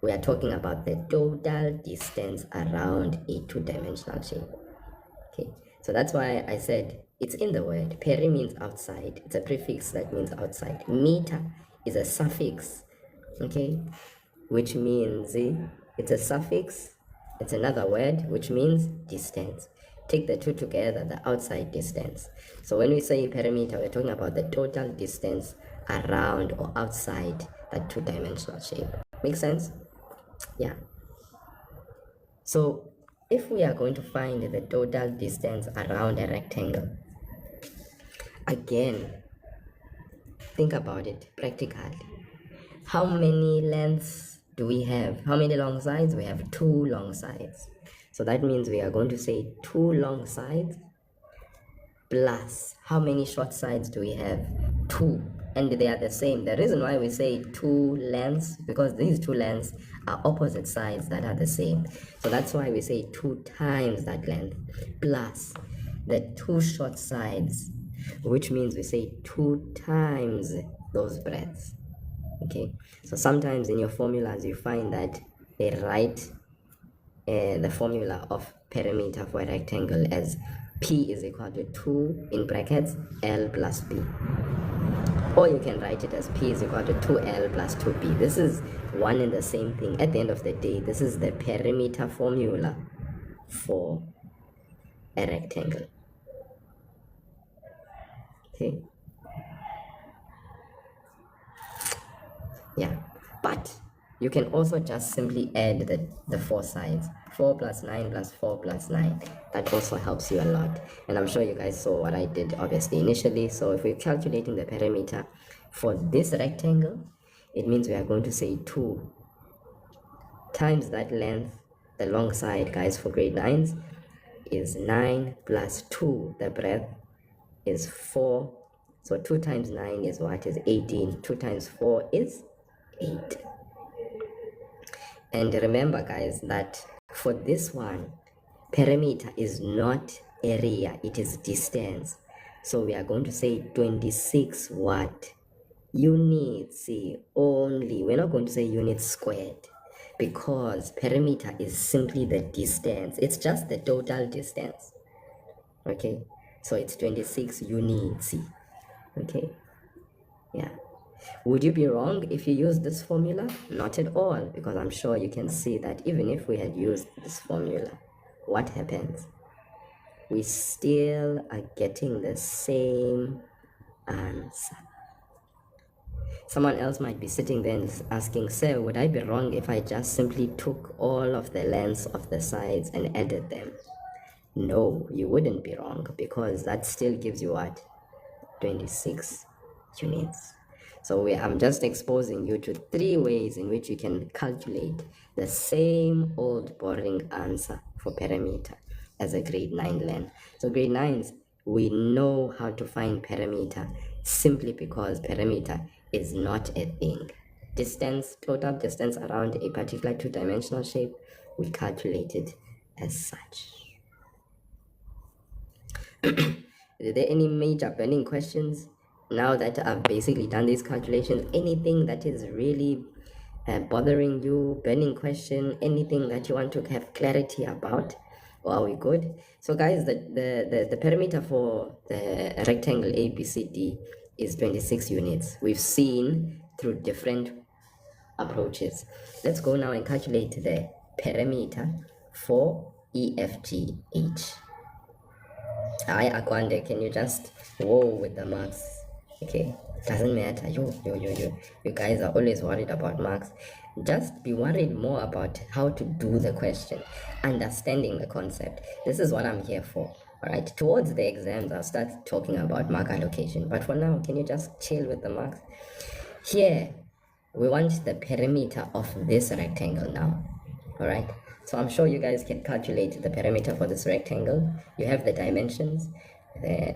we are talking about the total distance around a two-dimensional shape. Okay, so that's why I said it's in the word. Peri means outside. It's a prefix that means outside. Meter is a suffix, okay, which means it's a suffix. It's another word which means distance. Take the two together, the outside distance. So when we say perimeter, we're talking about the total distance around or outside that two-dimensional shape. Make sense? Yeah. So if we are going to find the total distance around a rectangle, again, think about it practically. How many lengths do we have? How many long sides? We have 2 long sides. So that means we are going to say 2 long sides plus how many short sides do we have? 2. And they are the same. The reason why we say 2 lengths, because these 2 lengths are opposite sides that are the same. So that's why we say 2 times that length plus the 2 short sides, which means we say 2 times those breadths. Okay, so sometimes in your formulas you find that they write the formula of perimeter for a rectangle as P is equal to 2 in brackets L plus B, or you can write it as P is equal to 2L plus 2B. This is one and the same thing. At the end of the day, this is the perimeter formula for a rectangle. Okay, yeah, but you can also just simply add the 4 sides. 4 plus 9 plus 4 plus 9. That also helps you a lot. And I'm sure you guys saw what I did obviously initially. So if we're calculating the perimeter for this rectangle, it means we are going to say 2 times that length, the long side, guys, for grade 9s is 9 plus 2, the breadth is 4. So 2 times 9 is what? Is 18. 2 times 4 is 8. And remember, guys, that for this one, perimeter is not area, it is distance. So we are going to say 26 what? Units only. We're not going to say units squared, because perimeter is simply the distance. It's just the total distance. Okay, so it's 26 units. Okay, yeah. Would you be wrong if you use this formula? Not at all, because I'm sure you can see that even if we had used this formula, what happens? we still are getting the same answer. Someone else might be sitting there and asking, sir, would I be wrong if I just simply took all of the lengths of the sides and added them? No, you wouldn't be wrong, because that still gives you what? 26 units. So I'm just exposing you to 3 ways in which you can calculate the same old boring answer for perimeter as a grade 9 learner. So grade 9s, we know how to find perimeter simply because perimeter is not a thing. Distance, total distance around a particular 2-dimensional shape, we calculate it as such. Are there any major burning questions now that I've basically done these calculations? Anything that is really bothering you, burning question, anything that you want to have clarity about? Or are we good? So guys, the perimeter for the rectangle ABCD is 26 units. We've seen through different approaches. Let's go now and calculate the perimeter for EFGH. Hi Akwande, can you just whoa with the marks? Okay, doesn't matter. You guys are always worried about marks. Just be worried more about how to do the question, understanding the concept. This is what I'm here for. Alright, towards the exams, I'll start talking about mark allocation. But for now, can you just chill with the marks? Here, we want the perimeter of this rectangle now. Alright, so I'm sure you guys can calculate the perimeter for this rectangle. You have the dimensions.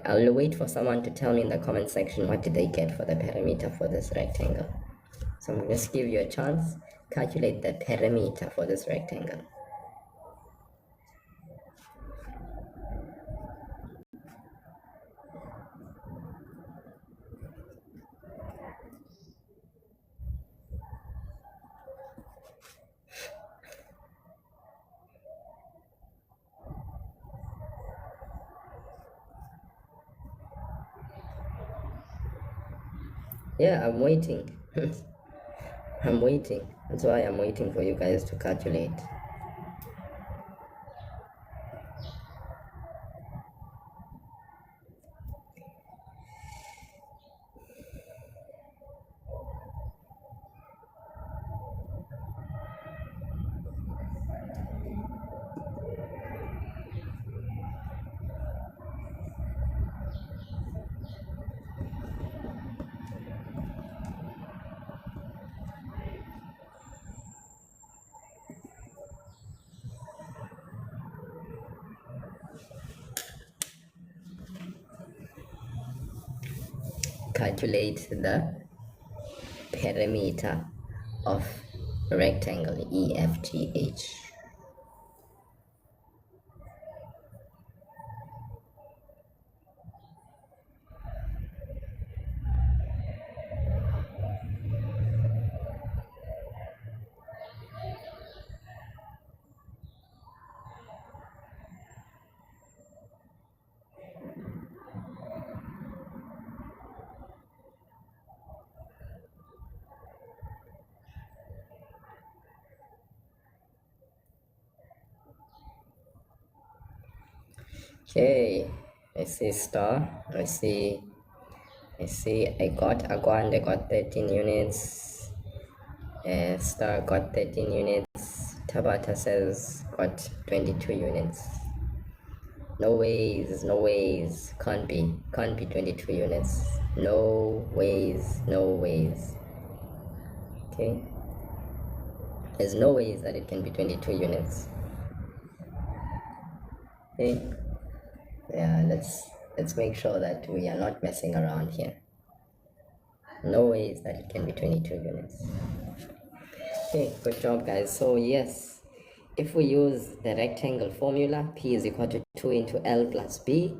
I'll wait for someone to tell me in the comment section what did they get for the perimeter for this rectangle. So I'm going to give you a chance. Calculate the perimeter for this rectangle. Yeah, I'm waiting. I'm waiting. That's why I'm waiting for you guys to calculate. Calculate the perimeter of rectangle EFGH. Okay, I see star. I see I got Agwande got 13 units. Star got 13 units. Tabata says got 22 units. No ways. Can't be 22 units. No ways. Okay. There's no ways that it can be 22 units. Okay. Yeah, let's make sure that we are not messing around here. No ways that it can be 22 units. Okay, good job guys. So yes, if we use the rectangle formula, P is equal to 2 into L plus B,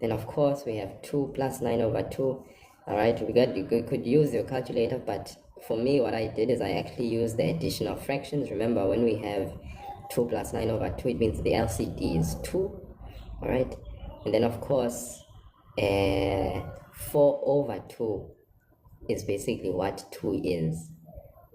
then of course we have 2 plus 9 over 2. Alright, you could use your calculator, but for me what I did is I actually used the addition of fractions. Remember, when we have 2 plus 9 over 2, it means the LCD is 2. Alright, and then of course 4 over 2 is basically what 2 is.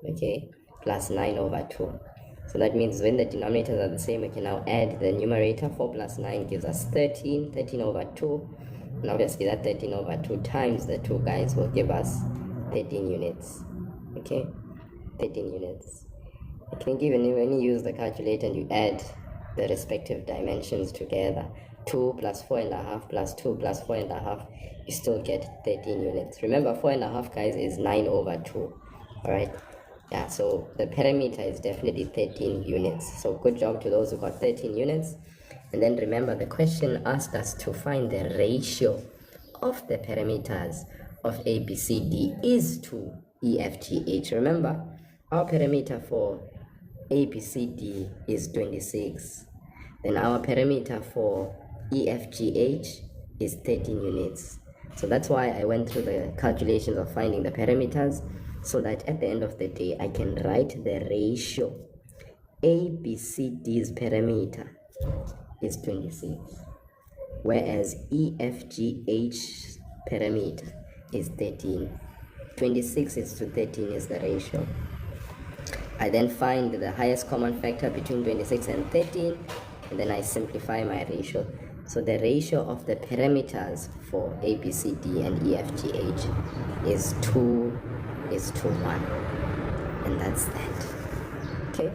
Okay, plus 9 over 2. So that means when the denominators are the same, we can now add the numerator. 4 plus 9 gives us 13. 13 over 2. And obviously that 13 over 2 times the 2 guys will give us 13 units. Okay, 13 units. I think even when you use the calculator and you add the respective dimensions together, 2 plus 4.5 plus 2 plus 4.5, you still get 13 units. Remember, 4.5 guys is 9 over 2. Alright, yeah, so the parameter is definitely 13 units. So good job to those who got 13 units. And then remember, the question asked us to find the ratio of the parameters of A, B, C, D is to E, F, G, H. Remember, our parameter for A, B, C, D is 26. Then our parameter for E, F, G, H is 13 units. So that's why I went through the calculations of finding the parameters, so that at the end of the day, I can write the ratio. A, B, C, D's parameter is 26, whereas E, F, G, H parameter is 13. 26 is to 13 is the ratio. I then find the highest common factor between 26 and 13, and then I simplify my ratio. So the ratio of the parameters for A, B, C, D, and E, F, G, H is 2 is to 1. And that's that. Okay?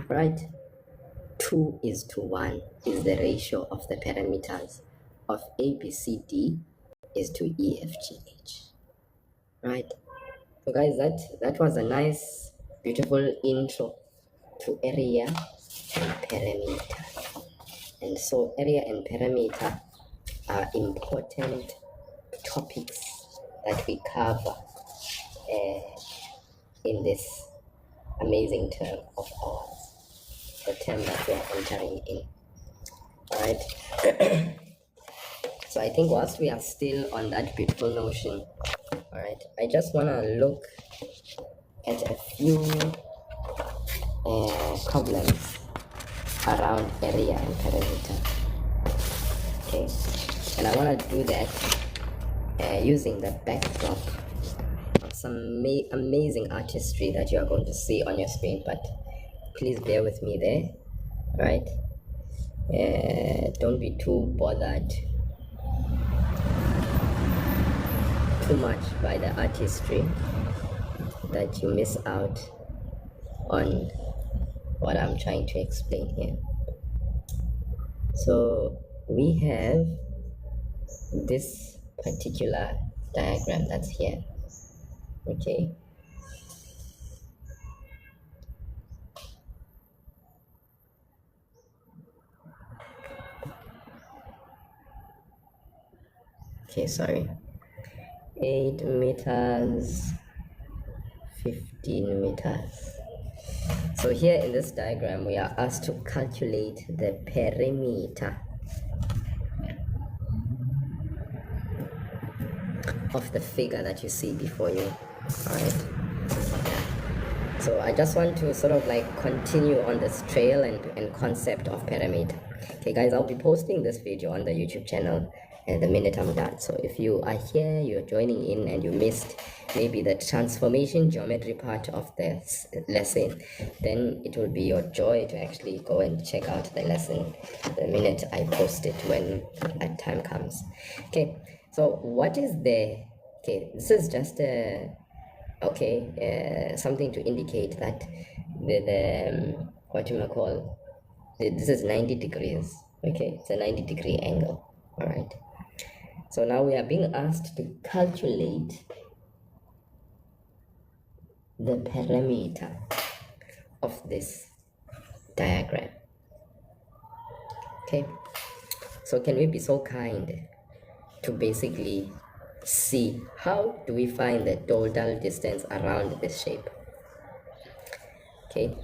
Right? 2 is to 1 is the ratio of the parameters of A, B, C, D is to E, F, G, H. Right? So guys, that was a nice, beautiful intro to area and parameter. And so area and parameter are important topics that we cover in this amazing term of ours, the term that we are entering in. Alright. So I think whilst we are still on that beautiful notion, alright, I just want to look at a few problems around area and perimeter. Okay, and I want to do that using the backdrop of some amazing artistry that you are going to see on your screen, but please bear with me there, right? Don't be too bothered too much by the artistry that you miss out on what I'm trying to explain here. So we have this particular diagram that's here. Okay, sorry, 8 meters, 15 meters. So here in this diagram, we are asked to calculate the perimeter of the figure that you see before you. Alright. So I just want to sort of like continue on this trail and concept of perimeter. Okay guys, I'll be posting this video on the YouTube channel the minute I'm done. So if you are here, you're joining in and you missed maybe the transformation geometry part of this lesson, then it will be your joy to actually go and check out the lesson the minute I post it when that time comes. Okay, so what is the, okay, this is just a something to indicate that the what you may call, this is 90 degrees. Okay, it's a 90-degree angle. All right, so now we are being asked to calculate the perimeter of this diagram. Okay, so can we be so kind to basically see how do we find the total distance around this shape? Okay,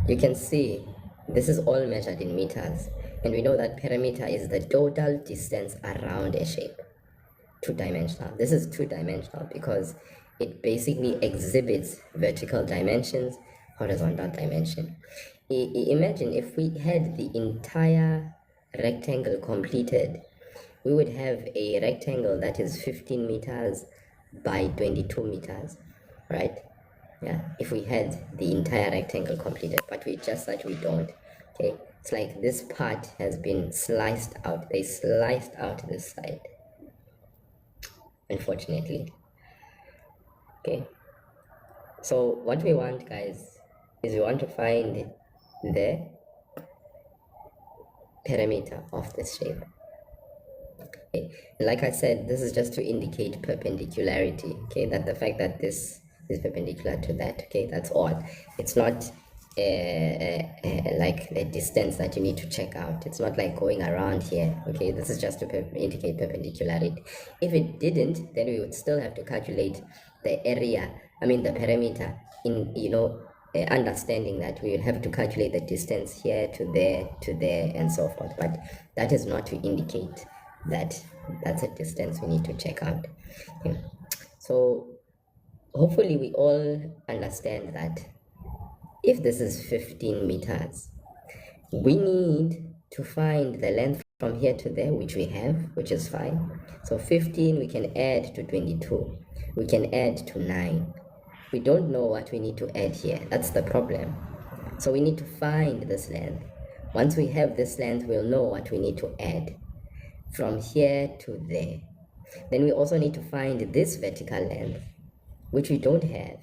you can see this is all measured in meters, and we know that perimeter is the total distance around a shape. Two-dimensional. This is two-dimensional because it basically exhibits vertical dimensions, horizontal dimension. Imagine if we had the entire rectangle completed, we would have a rectangle that is 15 meters by 22 meters, right? Yeah, if we had the entire rectangle completed, but we just that we don't. Okay, it's like this part has been sliced out. They sliced out this side, unfortunately. Okay, so what we want, guys, is we want to find the perimeter of this shape. Okay, like I said, this is just to indicate perpendicularity. Okay, that the fact that this is perpendicular to that. Okay, that's all. It's not like the distance that you need to check out. It's not like going around here. Okay, this is just to indicate perpendicularity. If it didn't, then we would still have to calculate the area, I mean the perimeter, in understanding that we will have to calculate the distance here to there and so forth, but that is not to indicate that that's a distance we need to check out. Okay. So hopefully we all understand that if this is 15 meters, we need to find the length from here to there, which we have, which is fine. So 15 we can add to 22, we can add to 9. We don't know what we need to add here. That's the problem. So we need to find this length. Once we have this length, we'll know what we need to add from here to there. Then we also need to find this vertical length, which we don't have.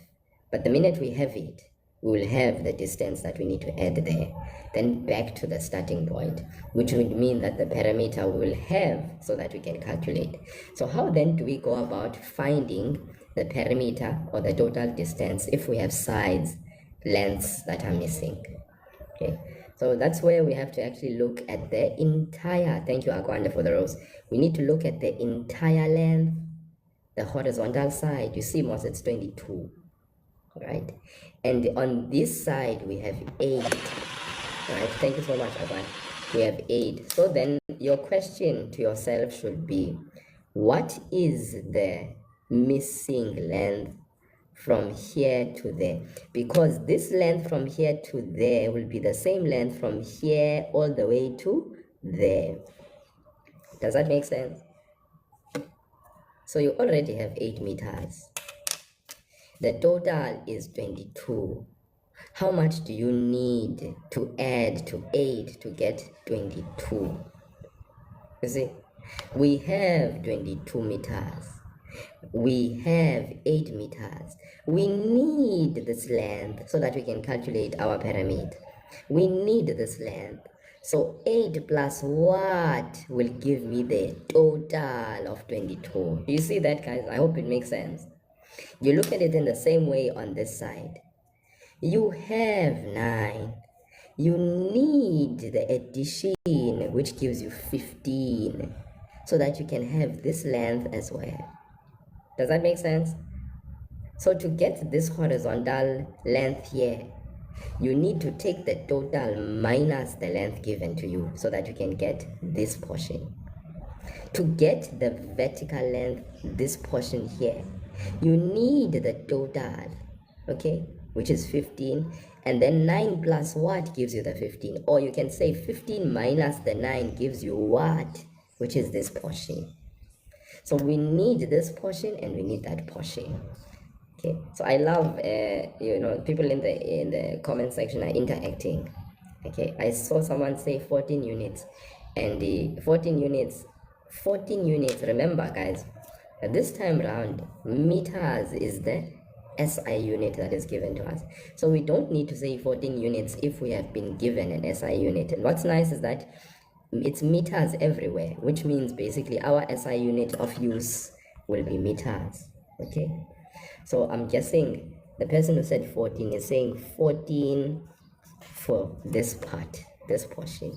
But the minute we have it, we will have the distance that we need to add there. Then back to the starting point, which would mean that the parameter we will have so that we can calculate. So how then do we go about finding the perimeter or the total distance if we have sides, lengths that are missing? Okay, so that's where we have to actually look at the entire, thank you Akwanda for the rose. We need to look at the entire length, the horizontal side. You see Moss, it's 22, right? And on this side we have 8, right? Thank you so much, Akwanda. We have 8. So then your question to yourself should be, what is the missing length from here to there? Because this length from here to there will be the same length from here all the way to there. Does that make sense? So you already have 8 meters. The total is 22. How much do you need to add to 8 to get 22? You see, we have 22 meters. We have 8 meters. We need this length so that we can calculate our pyramid. We need this length. So 8 plus what will give me the total of 22? You see that, guys? I hope it makes sense. You look at it in the same way on this side. You have 9. You need the addition, which gives you 15, so that you can have this length as well. Does that make sense? So to get this horizontal length here, you need to take the total minus the length given to you so that you can get this portion. To get the vertical length, this portion here, you need the total, okay, which is 15, and then 9 plus what gives you the 15, or you can say 15 minus the 9 gives you what, which is this portion. So we need this portion and we need that portion. Okay, so I love people in the comment section are interacting. Okay, I saw someone say 14 units, and the 14 units. Remember, guys, this time round, meters is the SI unit that is given to us. So we don't need to say 14 units if we have been given an SI unit. And what's nice is that it's meters everywhere, which means basically our SI unit of use will be meters. Okay, so I'm guessing the person who said 14 is saying 14 for this part, this portion.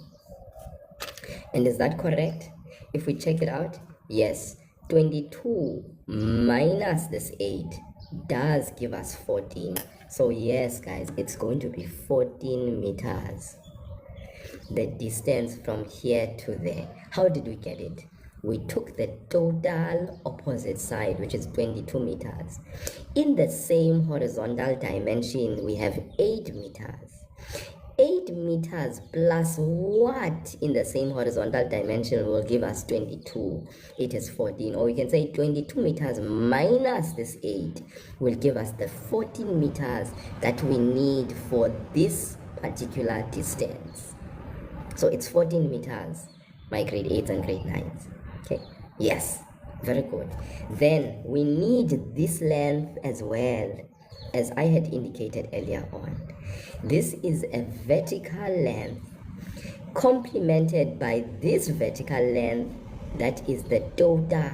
And is that correct? If we check it out, yes, 22 minus this 8 does give us 14. So yes, guys, it's going to be 14 meters. The distance from here to there. How did we get it? We took the total opposite side, which is 22 meters. In the same horizontal dimension, we have 8 meters. 8 meters plus what in the same horizontal dimension will give us 22. It is 14. Or we can say 22 meters minus this 8 will give us the 14 meters that we need for this particular distance. So it's 14 meters, my grade 8s and grade 9s. Okay, yes, very good. Then we need this length as well, as I had indicated earlier on. This is a vertical length complemented by this vertical length that is the total.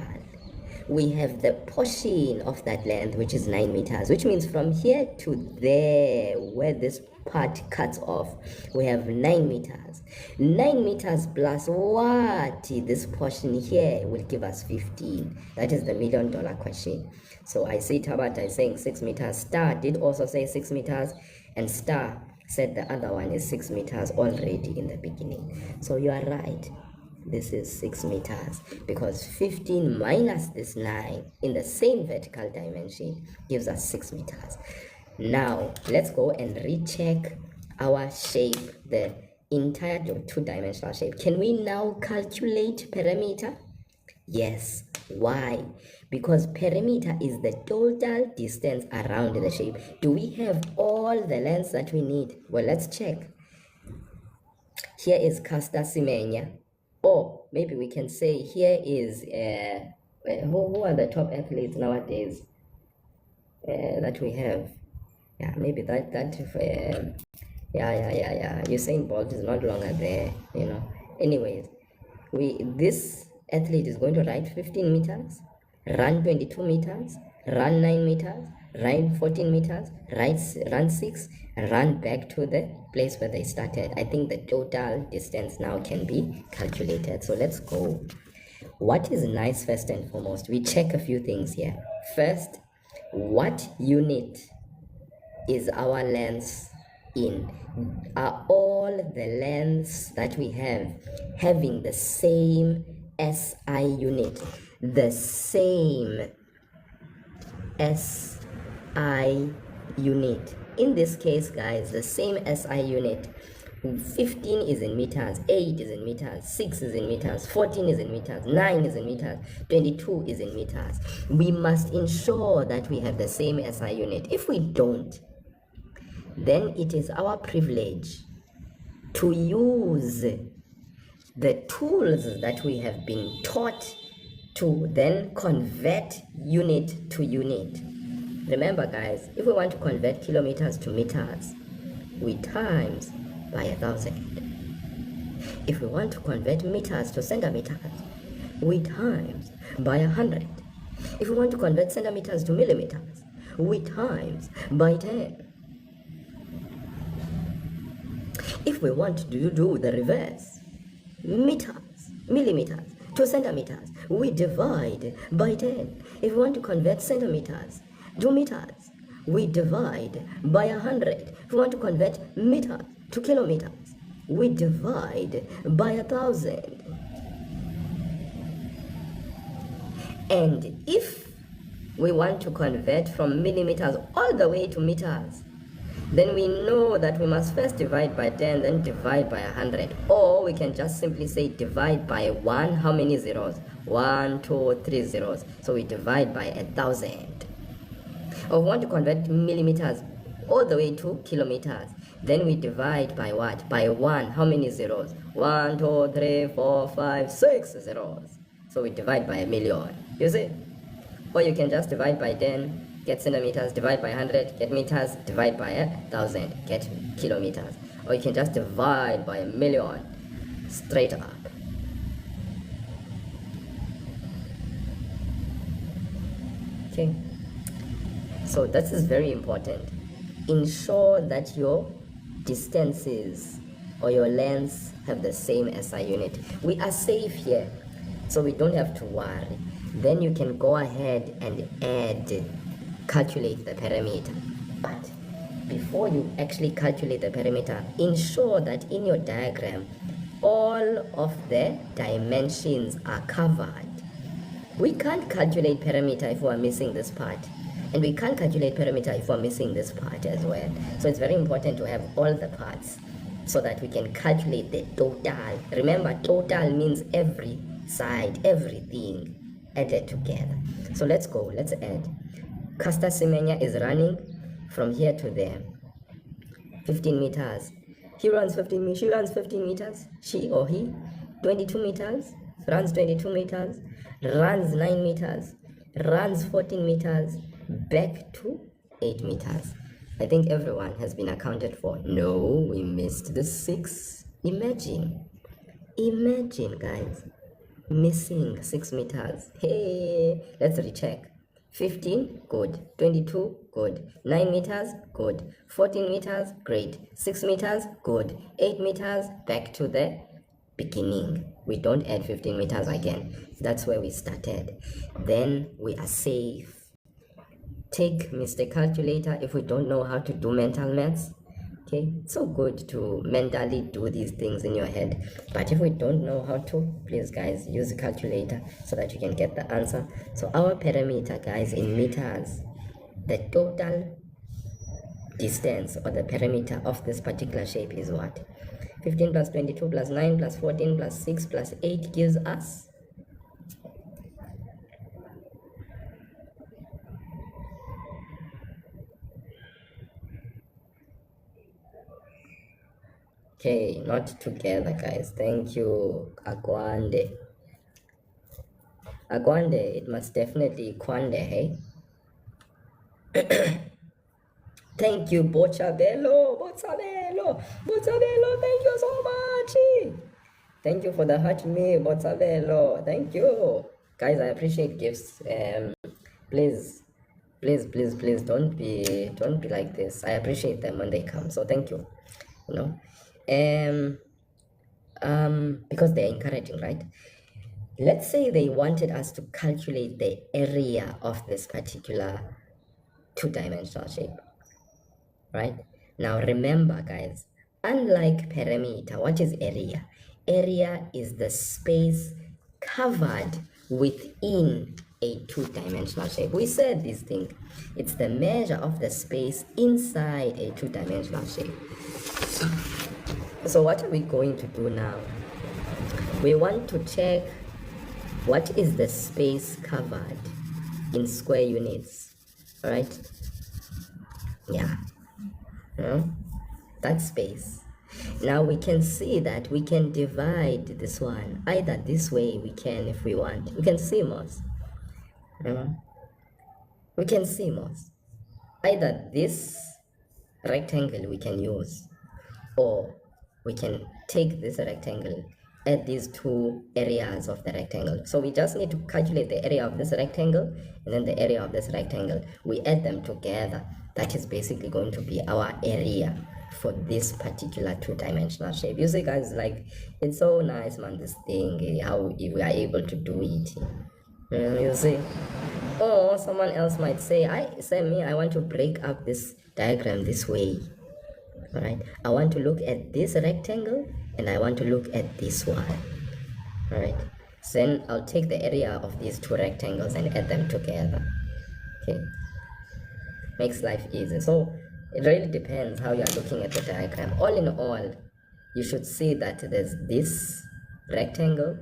We have the portion of that length, which is 9 meters, which means from here to there, where this part cuts off, we have 9 meters. 9 meters plus what? This portion here will give us 15. That is the $1 million question. So I see Tabata is saying 6 meters. Star did also say 6 meters, and Star said the other one is 6 meters already in the beginning. So you are right. This is 6 meters, because 15 minus this 9 in the same vertical dimension gives us 6 meters. Now let's go and recheck our shape, the entire two-dimensional shape. Can we now calculate perimeter? Yes. Why? Because perimeter is the total distance around the shape. Do we have all the lengths that we need? Well, let's check. Here is Caster Semenya. Or maybe we can say here is who are the top athletes nowadays that we have? Yeah, maybe yeah. Usain Bolt is not longer there, you know. Anyways, this athlete is going to ride 15 meters, run 22 meters, run 9 meters, run 14 meters, run 6, and run back to the place where they started. I think the total distance now can be calculated. So let's go. What is nice first and foremost? We check a few things here. First, what unit is our length in? Are all the lengths that we have having the same SI unit? The same SI unit. In this case, guys, the same SI unit. 15 is in meters, 8 is in meters, 6 is in meters, 14 is in meters, 9 is in meters, 22 is in meters. We must ensure that we have the same SI unit. If we don't, then it is our privilege to use the tools that we have been taught to then convert unit to unit. Remember, guys, if we want to convert kilometers to meters, we times by 1,000. If we want to convert meters to centimeters, we times by 100. If we want to convert centimeters to millimeters, we times by 10. If we want to do the reverse, meters, millimeters to centimeters, we divide by 10. If we want to convert centimeters to meters, we divide by 100. If we want to convert meters to kilometers, we divide by 1,000. And if we want to convert from millimeters all the way to meters, then we know that we must first divide by 10, then divide by 100. Or we can just simply say divide by 1. How many zeros? 1, 2, 3 zeros. So we divide by 1,000. Or we want to convert millimeters all the way to kilometers. Then we divide by what? By 1. How many zeros? 1, 2, 3, 4, 5, 6 zeros. So we divide by 1,000,000. You see? Or you can just divide by 10. Get centimeters, divide by 100, get meters, divide by 1,000, get kilometers. Or you can just divide by 1,000,000 straight up. Okay, so this is very important. Ensure that your distances or your lengths have the same SI unit. We are safe here, so we don't have to worry. Then you can go ahead and calculate the perimeter. But before you actually calculate the perimeter, ensure that in your diagram all of the dimensions are covered. We can't calculate perimeter if we're missing this part, and we can't calculate perimeter if we're missing this part as well. So it's very important to have all the parts so that we can calculate the total. Remember, total means every side, everything added together. So let's go, let's add. Caster Semenya is running from here to there, 15 meters. He runs 15 meters, she runs 15 meters, she or he, 22 meters, runs 22 meters, runs 9 meters, runs 14 meters, back to 8 meters. I think everyone has been accounted for. No, we missed the 6. Imagine guys, missing 6 meters. Hey, let's recheck. 15, good. 22, good. 9 meters, good. 14 meters, great. 6 meters, good. 8 meters, back to the beginning. We don't add 15 meters again. That's where we started. Then we are safe. Take Mr. Calculator if we don't know how to do mental maths. Okay, it's so good to mentally do these things in your head, but if we don't know how to, please guys, use a calculator so that you can get the answer. So our perimeter, guys, in meters, the total distance or the perimeter of this particular shape is what? 15 plus 22 plus 9 plus 14 plus 6 plus 8 gives us okay, not together, guys. Thank you, Akwande. Akwande, it must definitely Kwande, hey? Thank you, Bochabello, thank you so much. Thank you for the heart me, Bochabello. Thank you. Guys, I appreciate gifts. Please don't be like this. I appreciate them when they come. So thank you. You know. Because they're encouraging, right? Let's say they wanted us to calculate the area of this particular two-dimensional shape, right? Now remember, guys, unlike perimeter, what is area? Area is the space covered within a two-dimensional shape. We said this thing. It's the measure of the space inside a two-dimensional shape. So what are we going to do now? We want to check what is the space covered in square units, right? Yeah, that space. Now we can see that we can divide this one either this way. We can, if we want, we can see most. We can see most. Either this rectangle we can use, or we can take this rectangle, add these two areas of the rectangle. So we just need to calculate the area of this rectangle and then the area of this rectangle. We add them together. That is basically going to be our area for this particular two-dimensional shape. You see, guys, like, it's so nice, man, this thing, how we are able to do it. You see? Or someone else might say, I want to break up this diagram this way. All right, I want to look at this rectangle and I want to look at this one. All right, so then I'll take the area of these two rectangles and add them together. Okay, makes life easy. So it really depends how you are looking at the diagram. All in all, you should see that there's this rectangle.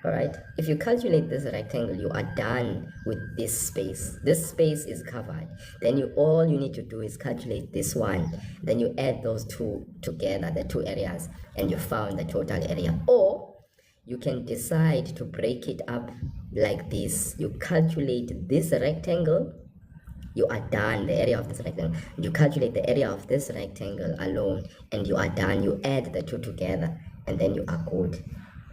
All right, if you calculate this rectangle, you are done with this space. This space is covered. Then all you need to do is calculate this one. Then you add those two together, the two areas, and you found the total area. Or you can decide to break it up like this. You calculate this rectangle, you are done, the area of this rectangle. You calculate the area of this rectangle alone, and you are done. You add the two together, and then you are good.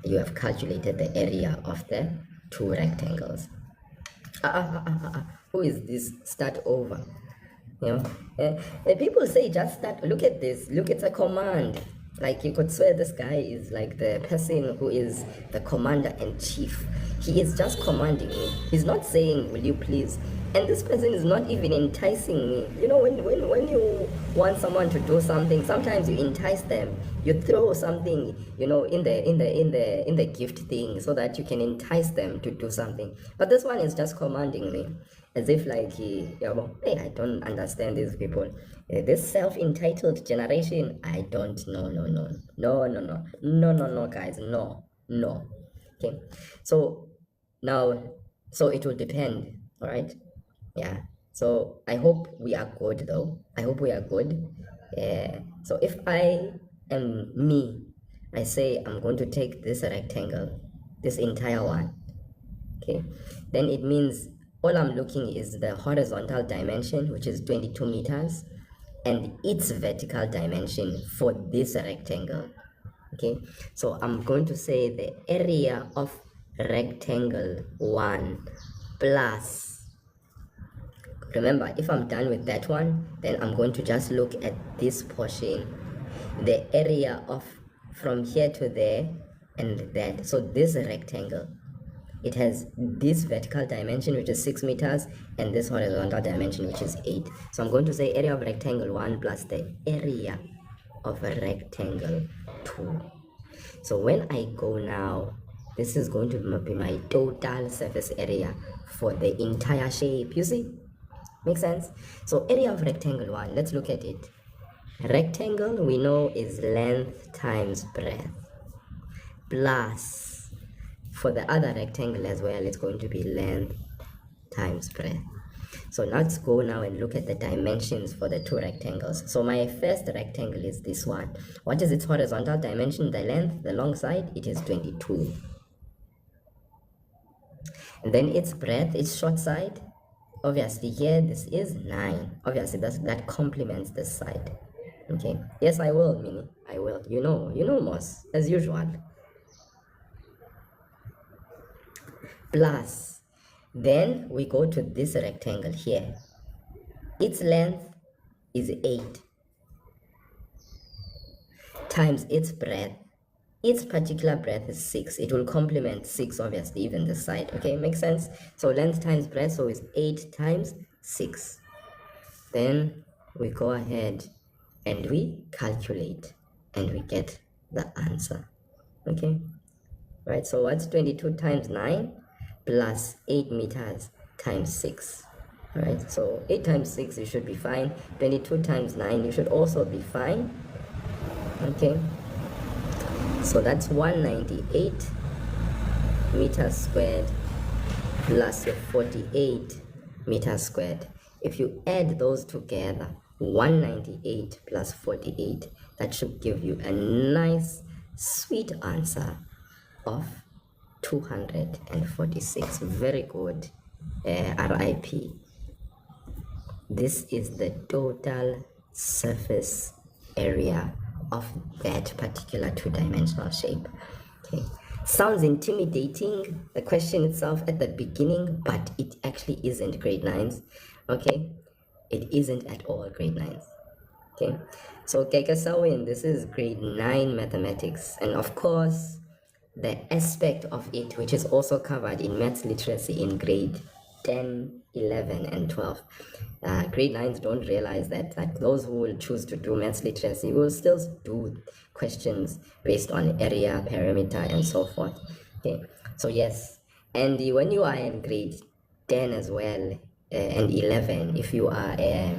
You have calculated the area of the two rectangles. Who is this? Start over. You know, people say just start. Look at this. Look, it's a command. Like, you could swear this guy is like the person who is the commander-in-chief. He is just commanding me. He's not saying, will you please? And this person is not even enticing me. You know, when you want someone to do something, sometimes you entice them. You throw something, you know, in the gift thing so that you can entice them to do something. But this one is just commanding me. As if like, hey, I don't understand these people. This self-entitled generation, I don't know, no, guys, no. Okay, so now, so it will depend, all right? Yeah, so I hope we are good though. I hope we are good. So if I am me, I say I'm going to take this rectangle, this entire one, okay, then it means all I'm looking is the horizontal dimension, which is 22 meters, and its vertical dimension for this rectangle. Okay, so I'm going to say the area of rectangle 1 plus, remember, if I'm done with that one, then I'm going to just look at this portion, the area of from here to there and that. So this rectangle, it has this vertical dimension, which is 6 meters, and this horizontal dimension, which is 8. So I'm going to say area of rectangle 1 plus the area of a rectangle 2. So when I go now, this is going to be my total surface area for the entire shape. You see? Make sense? So area of rectangle 1, let's look at it. Rectangle, we know, is length times breadth, plus, for the other rectangle as well, it's going to be length times breadth. So let's go now and look at the dimensions for the two rectangles. So my first rectangle is this one. What is its horizontal dimension? The length, the long side, it is 22. And then its breadth, its short side, obviously here this is 9. Obviously that complements this side. Okay, yes, I will, Minnie, I will. You know, Moss, as usual. Plus, then we go to this rectangle here. Its length is 8 times its breadth. Its particular breadth is 6. It will complement 6, obviously, even this side. Okay, makes sense? So length times breadth, so it's 8 times 6. Then we go ahead and we calculate and we get the answer. Okay, right? So what's 22 times 9 plus 8 meters times 6? All right, so 8 times 6, you should be fine. 22 times 9, you should also be fine. Okay, so that's 198 meters squared plus 48 meters squared. If you add those together, 198 plus 48, that should give you a nice sweet answer of 246. Very good. RIP. This is the total surface area of that particular two-dimensional shape. Okay, sounds intimidating, the question itself at the beginning, but it actually isn't grade 9s. Okay, it isn't at all grade 9s. Okay, so Kekasawin, this is grade 9 mathematics, and of course the aspect of it which is also covered in maths literacy in grade 10, 11, and 12. Grade 9s don't realize that those who will choose to do maths literacy will still do questions based on area, perimeter, and so forth. Okay, so yes, and when you are in grade 10 as well, and 11, if you are a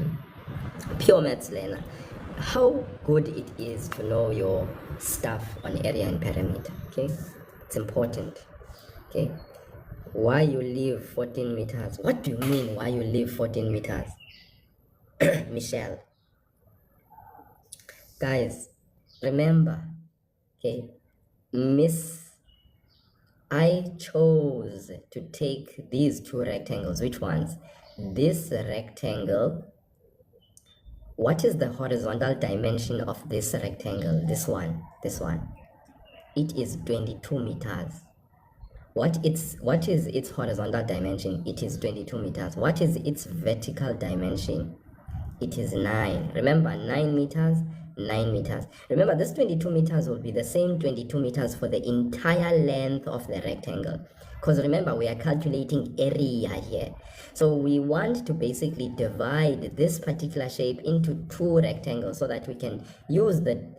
pure maths learner, how good it is to know your stuff on area and perimeter. Okay, it's important. Okay, why you leave 14 meters? What do you mean why you leave 14 meters? Michelle, guys, remember, okay, I chose to take these two rectangles. Which ones? This rectangle. What is the horizontal dimension of this rectangle? This one. It is 22 meters. What is its horizontal dimension? It is 22 meters. What is its vertical dimension? It is 9. Remember, 9 meters, 9 meters. Remember, this 22 meters will be the same 22 meters for the entire length of the rectangle. Because remember, we are calculating area here. So we want to basically divide this particular shape into two rectangles so that we can use the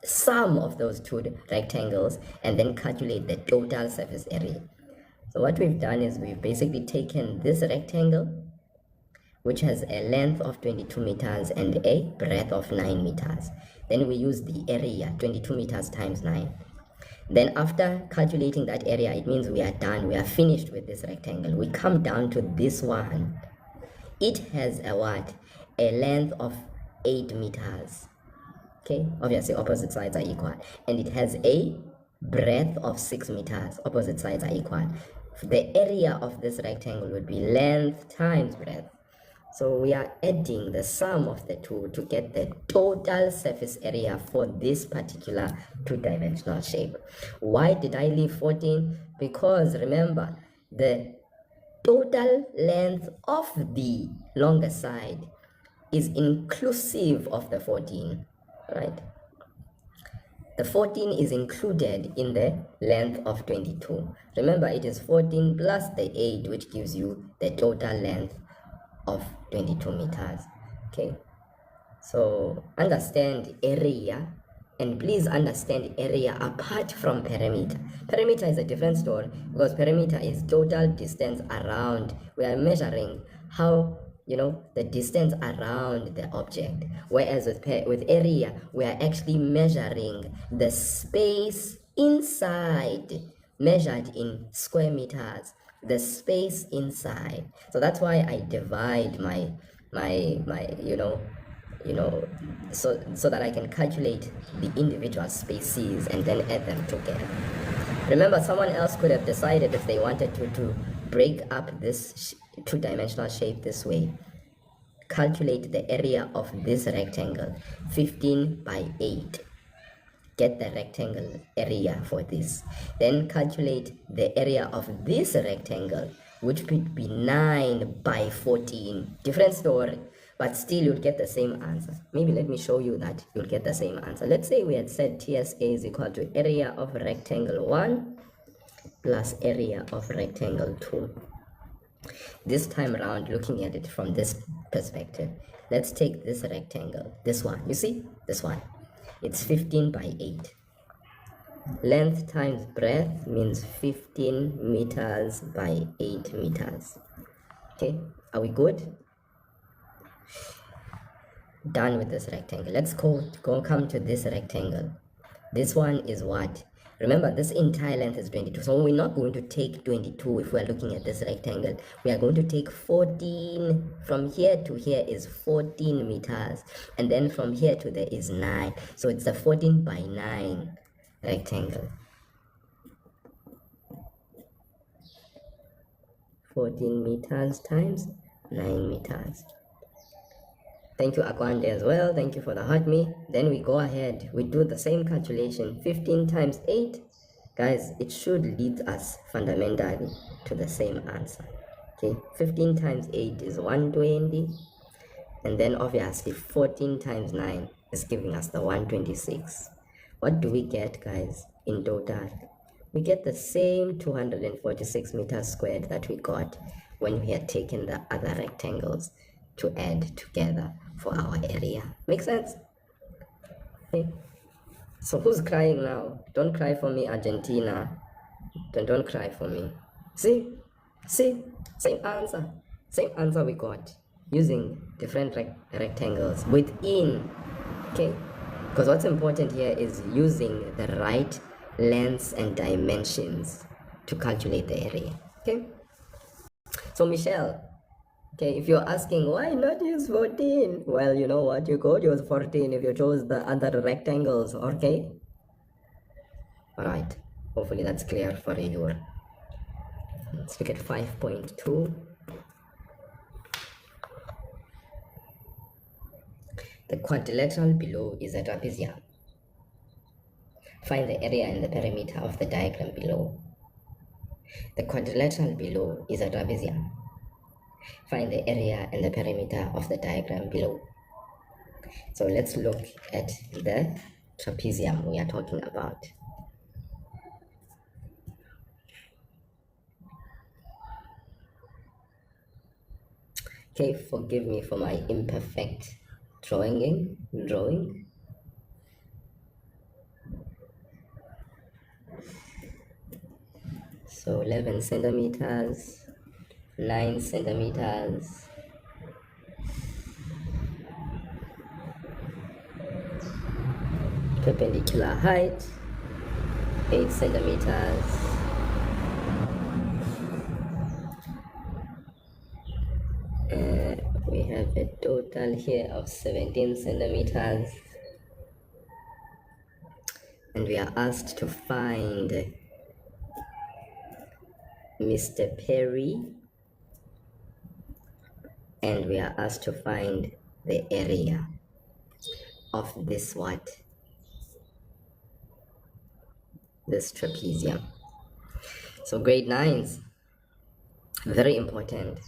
sum of those two rectangles and then calculate the total surface area. So what we've done is we've basically taken this rectangle which has a length of 22 meters and a breadth of 9 meters. Then we use the area, 22 meters times 9. Then after calculating that area, it means we are done, we are finished with this rectangle. We come down to this one. It has a what? A length of 8 meters. Okay, obviously opposite sides are equal. And it has a breadth of 6 meters. Opposite sides are equal. The area of this rectangle would be length times breadth. So we are adding the sum of the two to get the total surface area for this particular two-dimensional shape. Why did I leave 14? Because remember, the total length of the longer side is inclusive of the 14, right? The 14 is included in the length of 22. Remember, it is 14 plus the 8, which gives you the total length of 22 meters. Okay, so understand area, and please understand area apart from perimeter. Perimeter is a different story, because perimeter is total distance around. We are measuring how, the distance around the object, whereas with area we are actually measuring the space inside, measured in square meters, the space inside. So that's why I divide my so that I can calculate the individual spaces and then add them together. Remember, someone else could have decided, if they wanted to break up this two-dimensional shape this way, calculate the area of this rectangle, 15 by 8. Get the rectangle area for this. Then calculate the area of this rectangle, which would be 9 by 14. Different story, but still you'll get the same answer. Maybe let me show you that you'll get the same answer. Let's say we had said TSA is equal to area of rectangle 1 plus area of rectangle 2. This time around, looking at it from this perspective, let's take this rectangle, this one. You see, this one. It's 15 by 8. Length times breadth means 15 meters by 8 meters. Okay, are we good? Done with this rectangle. Let's come to this rectangle. This one is what? Remember, this entire length is 22. So we're not going to take 22 if we're looking at this rectangle. We are going to take 14. From here to here is 14 meters. And then from here to there is 9. So it's a 14 by 9 rectangle. 14 meters times 9 meters. Thank you, Akwande, as well. Thank you for the heart me. Then we go ahead. We do the same calculation. 15 times 8. Guys, it should lead us fundamentally to the same answer. Okay, 15 times 8 is 120. And then obviously 14 times 9 is giving us the 126. What do we get, guys, in total? We get the same 246 meters squared that we got when we had taken the other rectangles to add together for our area. Make sense? Okay. So who's crying now? Don't cry for me, Argentina. Don't cry for me. See, same answer we got using different rectangles within. Okay, because what's important here is using the right lengths and dimensions to calculate the area. Okay, so Michelle, okay, if you're asking why not use 14, well, you know what, you could use 14 if you chose the other rectangles. Okay, all right, hopefully that's clear for you. Let's look at 5.2. The quadrilateral below is a trapezium. Find the area and the perimeter of the diagram below. The quadrilateral below is a trapezium. Find the area and the perimeter of the diagram below. So let's look at the trapezium we are talking about. Okay, forgive me for my imperfect drawing. So 11 centimeters, 9 centimeters, perpendicular height 8 centimeters. We have a total here of 17 centimeters, and we are asked to find Mr. Perry, and we are asked to find the area of this this trapezium. So grade 9s, very important,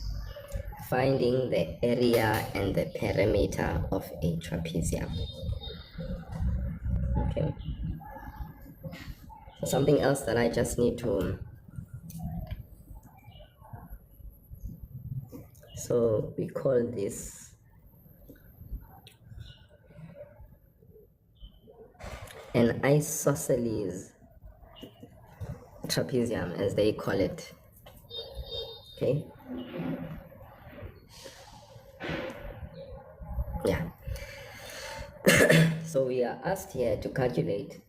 finding the area and the perimeter of a trapezium. Okay, so something else that I just need to, so we call this an isosceles trapezium, as they call it. Okay, yeah. So we are asked here to calculate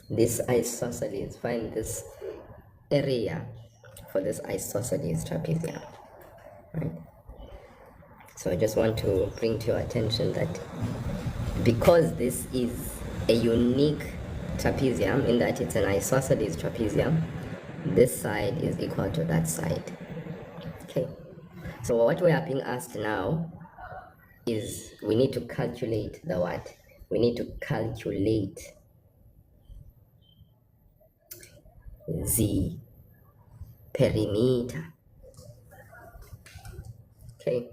this isosceles, find this area for this isosceles trapezium, right? So I just want to bring to your attention that because this is a unique trapezium in that it's an isosceles trapezium, this side is equal to that side. Okay, so what we are being asked now is we need to calculate the what? We need to calculate the perimeter. Okay,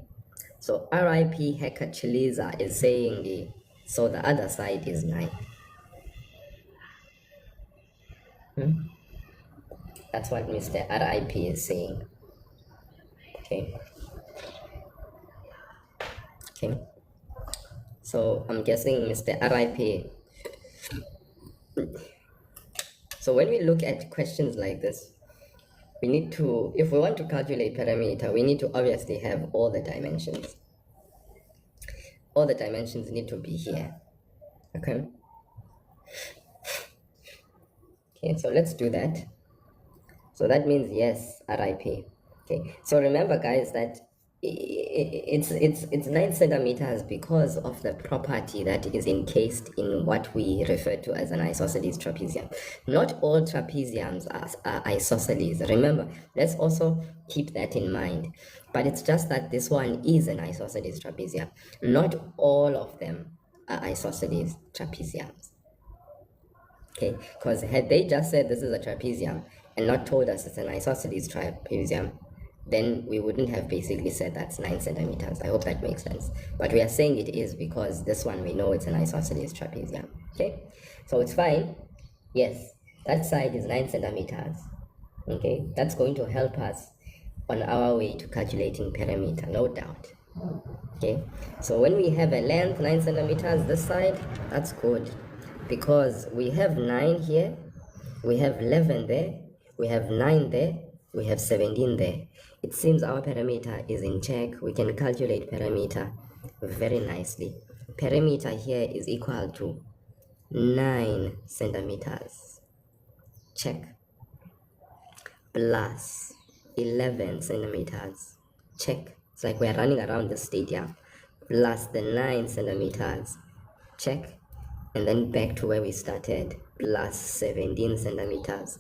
so RIP Hekachiliza is saying so the other side is 9. That's what Mr. RIP is saying. Okay. Okay. So I'm guessing Mr. RIP. So when we look at questions like this, we need to, if we want to calculate perimeter, we need to obviously have all the dimensions. All the dimensions need to be here. Okay. Okay, so let's do that. So that means yes, RIP. Okay, so remember guys that it's 9 centimeters because of the property that is encased in what we refer to as an isosceles trapezium. Not all trapeziums are isosceles. Remember, let's also keep that in mind. But it's just that this one is an isosceles trapezium. Not all of them are isosceles trapeziums. Okay, because had they just said this is a trapezium and not told us it's an isosceles trapezium, then we wouldn't have basically said that's 9 centimeters. I hope that makes sense. But we are saying it is because this one we know it's an isosceles trapezium. Okay, so it's fine. Yes, that side is 9 centimeters. Okay, that's going to help us on our way to calculating perimeter, no doubt. Okay, so when we have a length 9 centimeters this side, that's good because we have 9 here, we have 11 there, we have 9 there, we have 17 there. It seems our perimeter is in check. We can calculate perimeter very nicely. Perimeter here is equal to 9 centimeters. Check. Plus 11 centimeters. Check. It's like we're running around the stadium. Plus the 9 centimeters. Check. And then back to where we started. Plus 17 centimeters.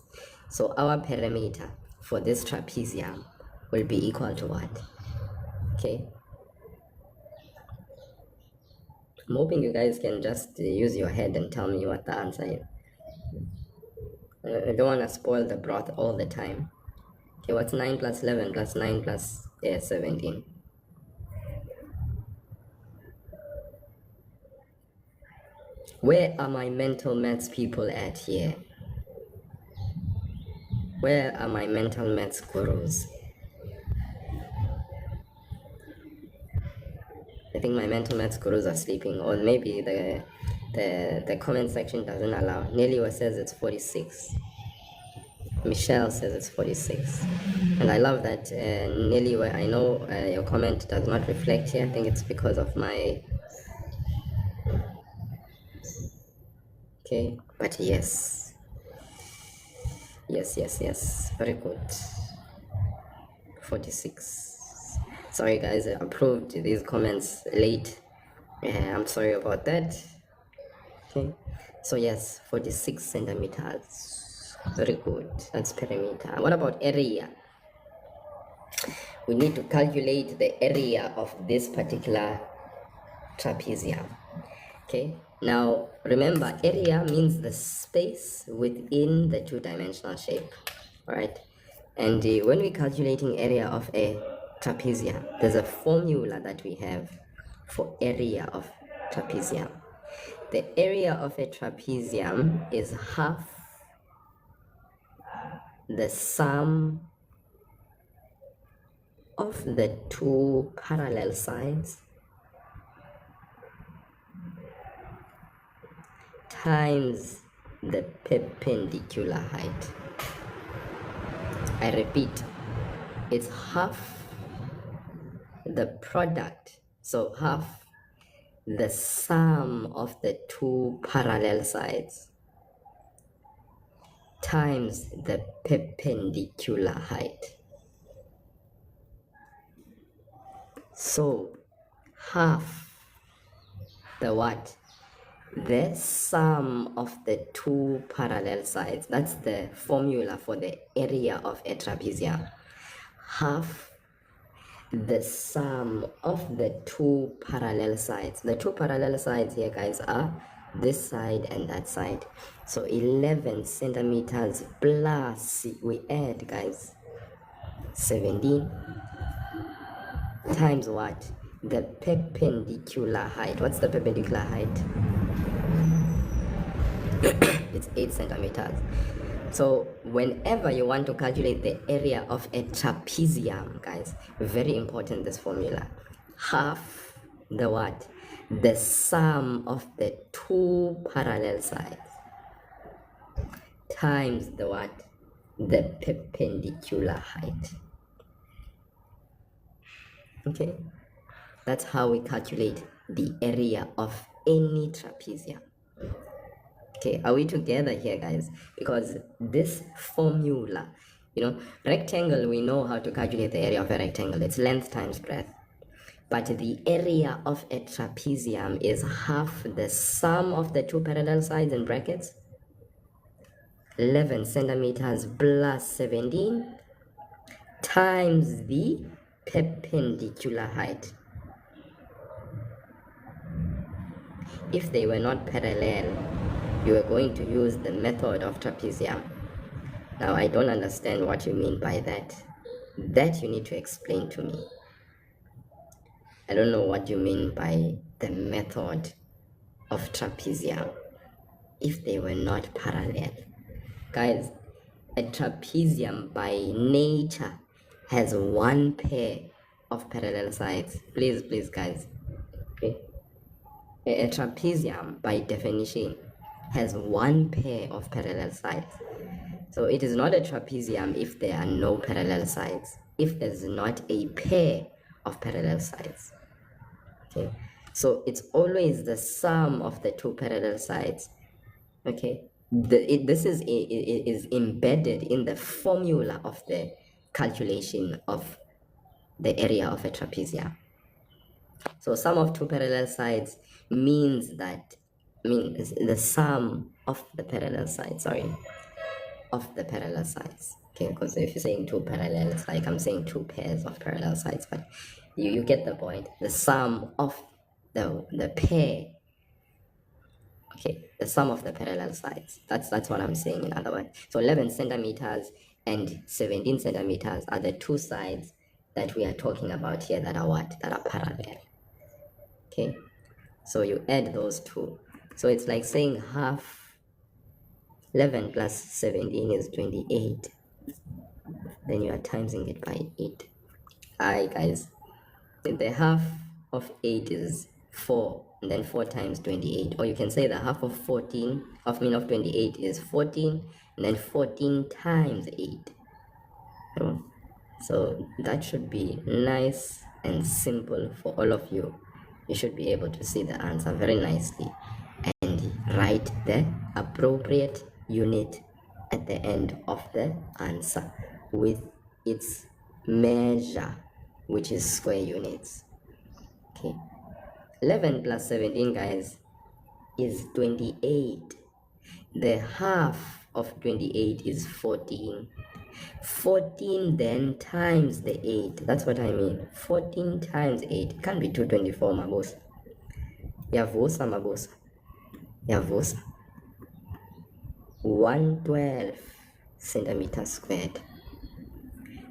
So our perimeter for this trapezium will be equal to what? Okay, I'm hoping you guys can just use your head and tell me what the answer is. I don't want to spoil the broth all the time. Okay, what's 9 plus 11 plus 9 plus 17? Where are my mental maths people at here? Where are my mental maths gurus? I think my mental maths gurus are sleeping, or maybe the comment section doesn't allow. Nelly says it's 46. Michelle says it's 46. And I love that, Nelly, I know your comment does not reflect here. I think it's because of my Okay, but yes, very good. 46. Sorry guys, I approved these comments late. I'm sorry about that. Okay, so yes, 46 centimeters. Very good. That's perimeter. What about area? We need to calculate the area of this particular trapezium. Okay, now remember, area means the space within the two-dimensional shape. All right, and when we're calculating area of a trapezium, there's a formula that we have for area of trapezium. The area of a trapezium is half the sum of the two parallel sides times the perpendicular height. I repeat, it's half the product, so half the sum of the two parallel sides times the perpendicular height. So half the what? The sum of the two parallel sides. That's the formula for the area of a trapezium. Half the sum of the two parallel sides. The two parallel sides here, guys, are this side and that side. So 11 centimeters plus, we add, guys, 17 times what? The perpendicular height. What's the perpendicular height? It's 8 centimeters. So whenever you want to calculate the area of a trapezium, guys, very important, this formula. Half the what? The sum of the two parallel sides times the what? The perpendicular height. Okay, that's how we calculate the area of any trapezium. Okay, are we together here, guys? Because this formula, rectangle, we know how to calculate the area of a rectangle. It's length times breadth. But the area of a trapezium is half the sum of the two parallel sides in brackets, 11 centimeters plus 17 times the perpendicular height. If they were not parallel, you are going to use the method of trapezium. Now, I don't understand what you mean by that. That you need to explain to me. I don't know what you mean by the method of trapezium if they were not parallel. Guys, a trapezium by nature has one pair of parallel sides. Please, guys. Okay. A trapezium, by definition, has one pair of parallel sides. So it is not a trapezium if there are no parallel sides, if there's not a pair of parallel sides. Okay, so it's always the sum of the two parallel sides. Okay, this is embedded in the formula of the calculation of the area of a trapezium. So sum of two parallel sides means the sum of the parallel sides, of the parallel sides. Okay, because if you're saying two parallel, it's like I'm saying two pairs of parallel sides, but you get the point. The sum of the pair. Okay, the sum of the parallel sides. That's what I'm saying in other words. So 11 centimeters and 17 centimeters are the two sides that we are talking about here that are what? That are parallel. Okay, so you add those two. So it's like saying half 11 plus 17 is 28. Then you are timesing it by 8. Alright, guys. The half of 8 is 4, and then 4 times 28. Or you can say the half of 28 is 14, and then 14 times 8. So that should be nice and simple for all of you. You should be able to see the answer very nicely and write the appropriate unit at the end of the answer with its measure, which is square units. Okay, 11 plus 17, guys, is 28. The half of 28 is 14. 14 then times the 8. That's what I mean. 14 times 8. It can't be 224, mabosa. Yavusa, mabosa. Yavusa. 112 centimeters squared.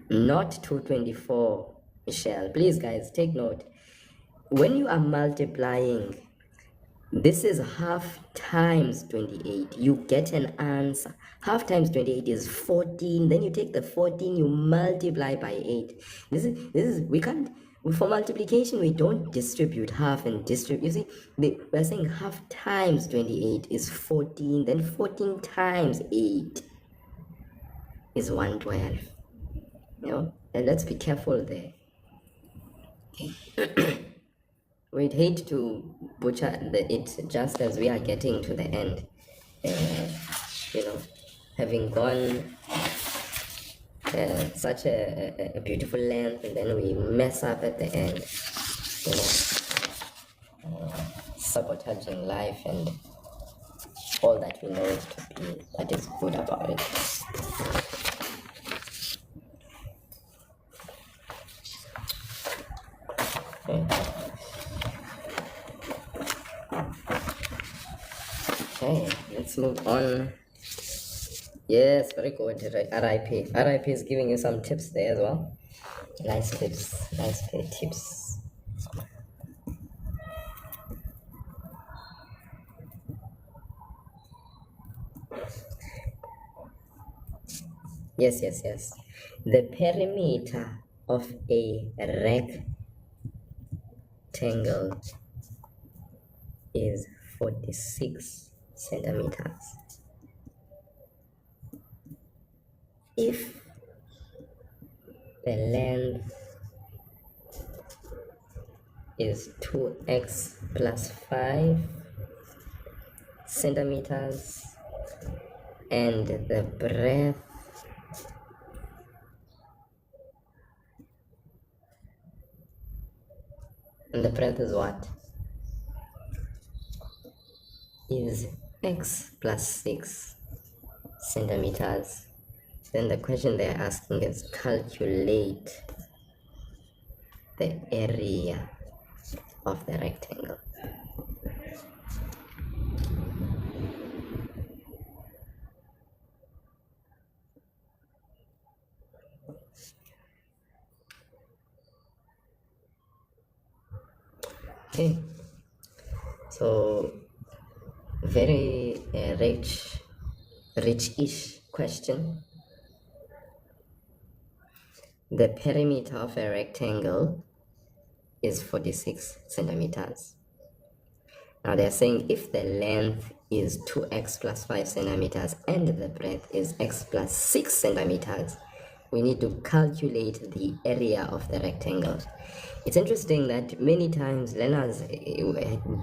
Not 224, Michelle. Please, guys, take note. When you are multiplying, this is half times 28. You get an answer. Half times 28 is 14. Then you take the 14, you multiply by 8. This is we can't, for multiplication, we don't distribute half and distribute. You see, we're saying half times 28 is 14. Then 14 times 8 is 112. You know, and let's be careful there. We'd hate to butcher it just as we are getting to the end. You know, having gone such a beautiful length, and then we mess up at the end. You know, sabotaging life and all that we know it to be. That is good about it. Okay, let's move on. Yes, very good. RIP. RIP is giving you some tips there as well. Nice tips. Nice tips. Yes. The perimeter of a rectangle is 46 centimeters. If the length is 2x plus 5 centimeters and the breadth is what? Is x plus 6 centimeters. Then the question they're asking is calculate the area of the rectangle. Okay, so very rich-ish question. The perimeter of a rectangle is 46 centimeters. Now they're saying if the length is 2x plus 5 centimeters and the breadth is x plus 6 centimeters, we need to calculate the area of the rectangle. It's interesting that many times learners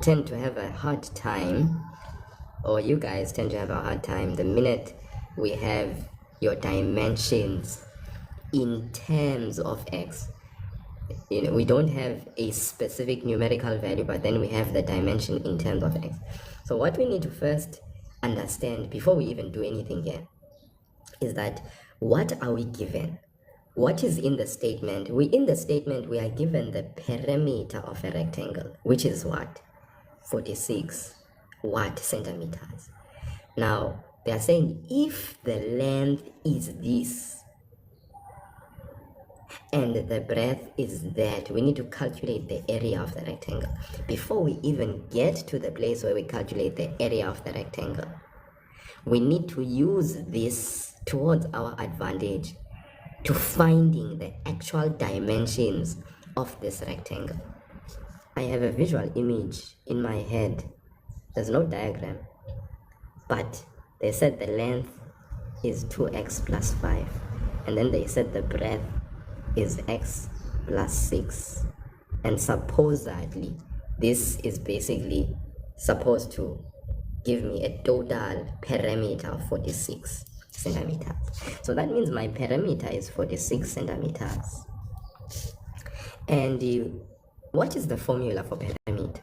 tend to have a hard time, or you guys tend to have a hard time, the minute we have your dimensions in terms of x. You know, we don't have a specific numerical value, but then we have the dimension in terms of x. So what we need to first understand before we even do anything here is that what are we given? What is in the statement? In the statement we are given the perimeter of a rectangle, which is what? 46 centimeters. Now they are saying if the length is this and the breadth is that, we need to calculate the area of the rectangle. Before we even get to the place where we calculate the area of the rectangle, we need to use this towards our advantage to finding the actual dimensions of this rectangle. I have a visual image in my head. There's no diagram, but they said the length is 2x plus 5, and then they said the breadth is x plus 6, and supposedly this is basically supposed to give me a total perimeter of 46 centimeters. So that means my perimeter is 46 centimeters. And what is the formula for perimeter?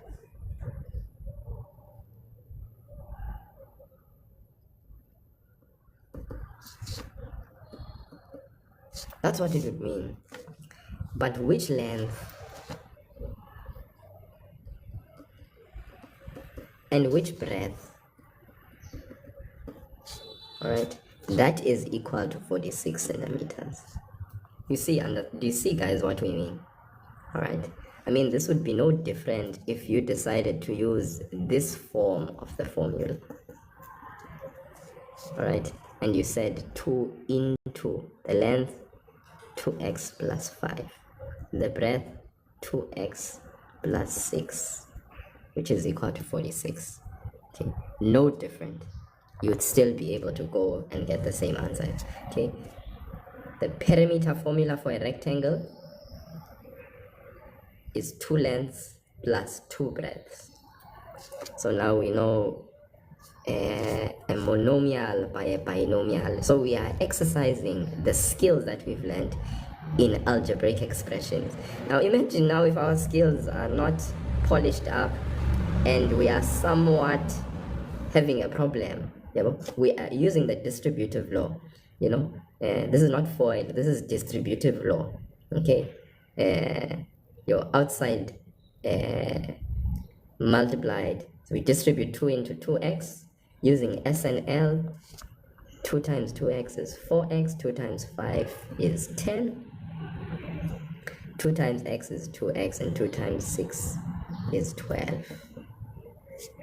That's what it would mean. But which length and which breadth? Alright, that is equal to 46 centimeters. Do you see, guys, what we mean? Alright, I mean, this would be no different if you decided to use this form of the formula. Alright, and you said 2 into the length 2x plus 5, the breadth 2x plus 6, which is equal to 46. Okay, no different. You would still be able to go and get the same answer. Okay, the perimeter formula for a rectangle is 2 lengths plus 2 breadths. So now we know a monomial by a binomial. So we are exercising the skills that we've learned in algebraic expressions. Now imagine now if our skills are not polished up and we are somewhat having a problem. You know, we are using the distributive law. You know, this is not FOIL, this is distributive law. Okay, your outside multiplied, so we distribute 2 into 2x using S and L. 2 times 2x is 4x, 2 times 5 is 10, 2 times x is 2x, and 2 times 6 is 12.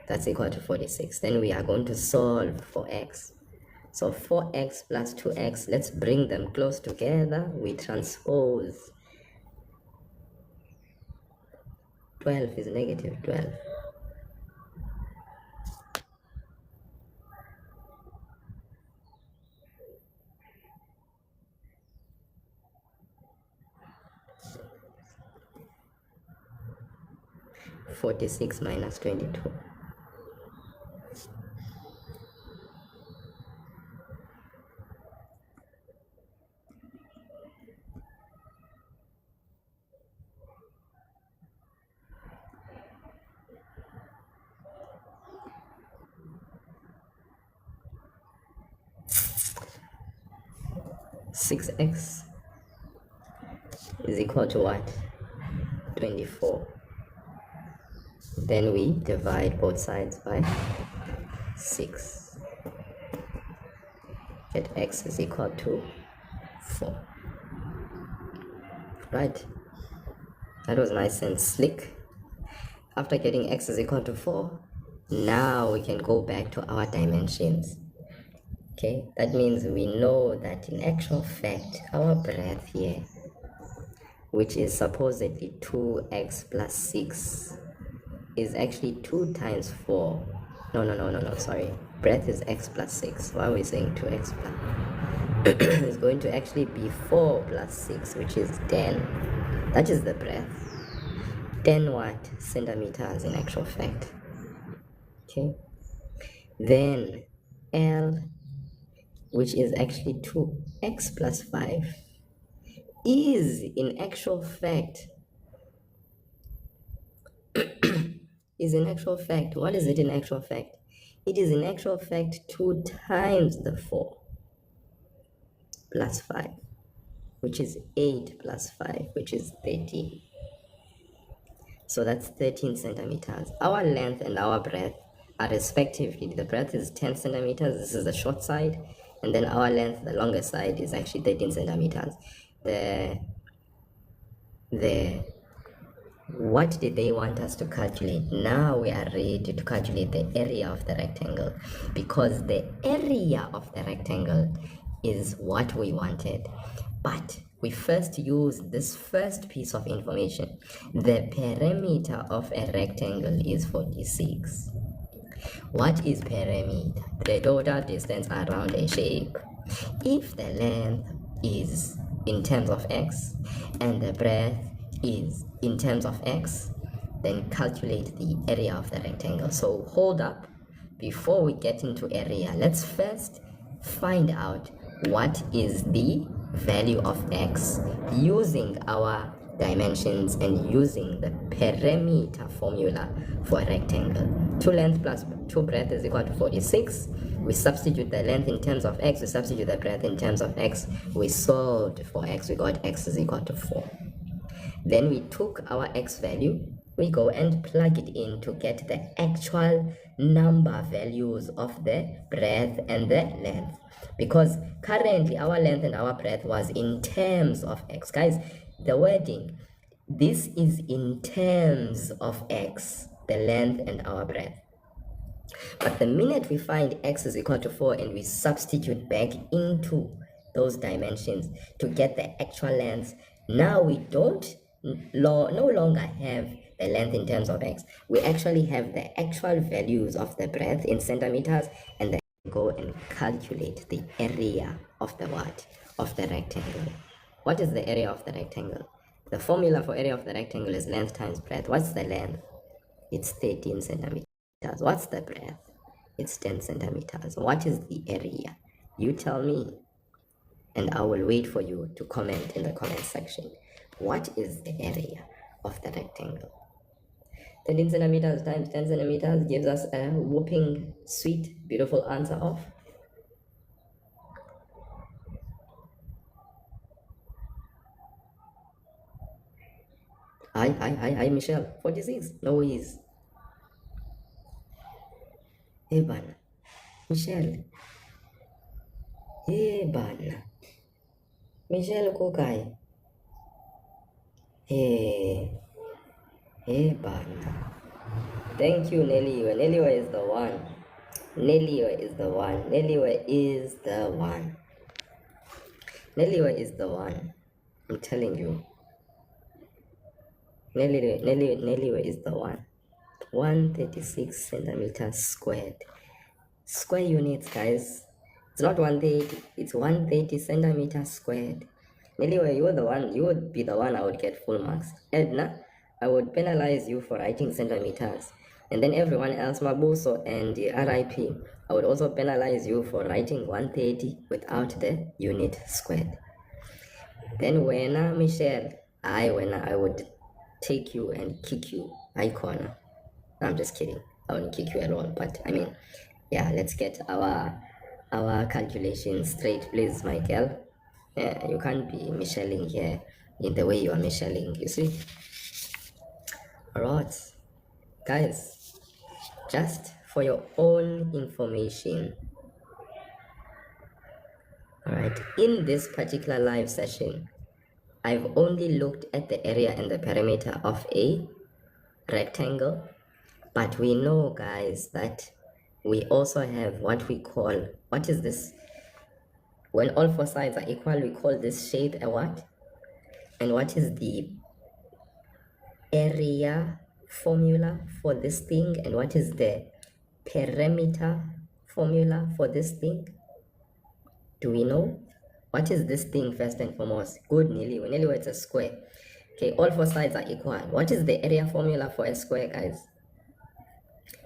That's equal to 46. Then we are going to solve for x. So 4x plus 2x, let's bring them close together. We transpose. 12 is negative 12. -46 minus 22. Six x is equal to what? 24. Then we divide both sides by 6. Get x is equal to 4. Right? That was nice and slick. After getting x is equal to 4, now we can go back to our dimensions. Okay, that means we know that in actual fact, our breadth here, which is supposedly 2x plus 6, is actually 2 times 4. No, sorry. Breadth is x plus 6. Why are we saying 2x plus? It's going to actually be 4 plus 6, which is 10. That is the breadth. 10 what? Centimeters in actual fact. Okay. Then L, which is actually 2x plus 5, is in actual fact what is it in actual fact? It is in actual fact 2 times the 4 plus 5, which is 8 plus 5, which is 13. So that's 13 centimeters. Our length and our breadth are respectively, the breadth is 10 centimeters, this is the short side, and then our length, the longer side, is actually 13 centimeters. What did they want us to calculate? Now we are ready to calculate the area of the rectangle, because the area of the rectangle is what we wanted. But we first use this first piece of information. The perimeter of a rectangle is 46. What is perimeter? The total distance around a shape. If the length is in terms of x and the breadth is in terms of x, then calculate the area of the rectangle. So hold up, before we get into area, let's first find out what is the value of x using our dimensions and using the perimeter formula for a rectangle. 2 length plus 2 breadth is equal to 46. We substitute the length in terms of x, we substitute the breadth in terms of x, we solved for x, we got x is equal to 4. Then we took our x value, we go and plug it in to get the actual number values of the breadth and the length, because currently our length and our breadth was in terms of x. Guys, the wording, this is in terms of x, the length and our breadth. But the minute we find x is equal to 4 and we substitute back into those dimensions to get the actual length, now we don't no longer have the length in terms of x. We actually have the actual values of the breadth in centimeters, and then go and calculate the area of the what? Of the rectangle. What is the area of the rectangle? The formula for area of the rectangle is length times breadth. What's the length? It's 13 centimeters. What's the breadth? It's 10 centimeters. What is the area? You tell me, and I will wait for you to comment in the comment section. What is the area of the rectangle? 13 centimeters times 10 centimeters gives us a whooping, sweet, beautiful answer of Hi, Michelle. 46. No ways. Hey, Bana. Michelle. Hey, Bana. Michelle Kokai. Hey. Hey, Bana. Thank you, Neliwe. Neliwe is the one. Neliwe is the one. Neliwe is the one. Neliwe is the one. I'm telling you. Neliwe is the one. 136 centimeters squared. Square units, guys. It's not 130, it's 130 centimeters squared. Neliwe, you are the one, you would be the one I would get full marks. Edna, I would penalize you for writing centimeters. And then everyone else, Mabuso and the RIP, I would also penalize you for writing 130 without the unit squared. Then when Michelle, I would take you and kick you. I corner. No, I'm just kidding. I wouldn't kick you at all. But I mean, yeah, let's get our calculations straight, please, Michael. Yeah, you can't be Michelling here in the way you are Michelling, you see. Alright, guys, just for your own information. Alright, in this particular live session, I've only looked at the area and the perimeter of a rectangle, but we know, guys, that we also have what we call, what is this? When all four sides are equal, we call this shape a what? And what is the area formula for this thing? And what is the perimeter formula for this thing? Do we know? What is this thing first and foremost? Good, Niliwe. Niliwe, it's a square. Okay, all four sides are equal. What is the area formula for a square, guys?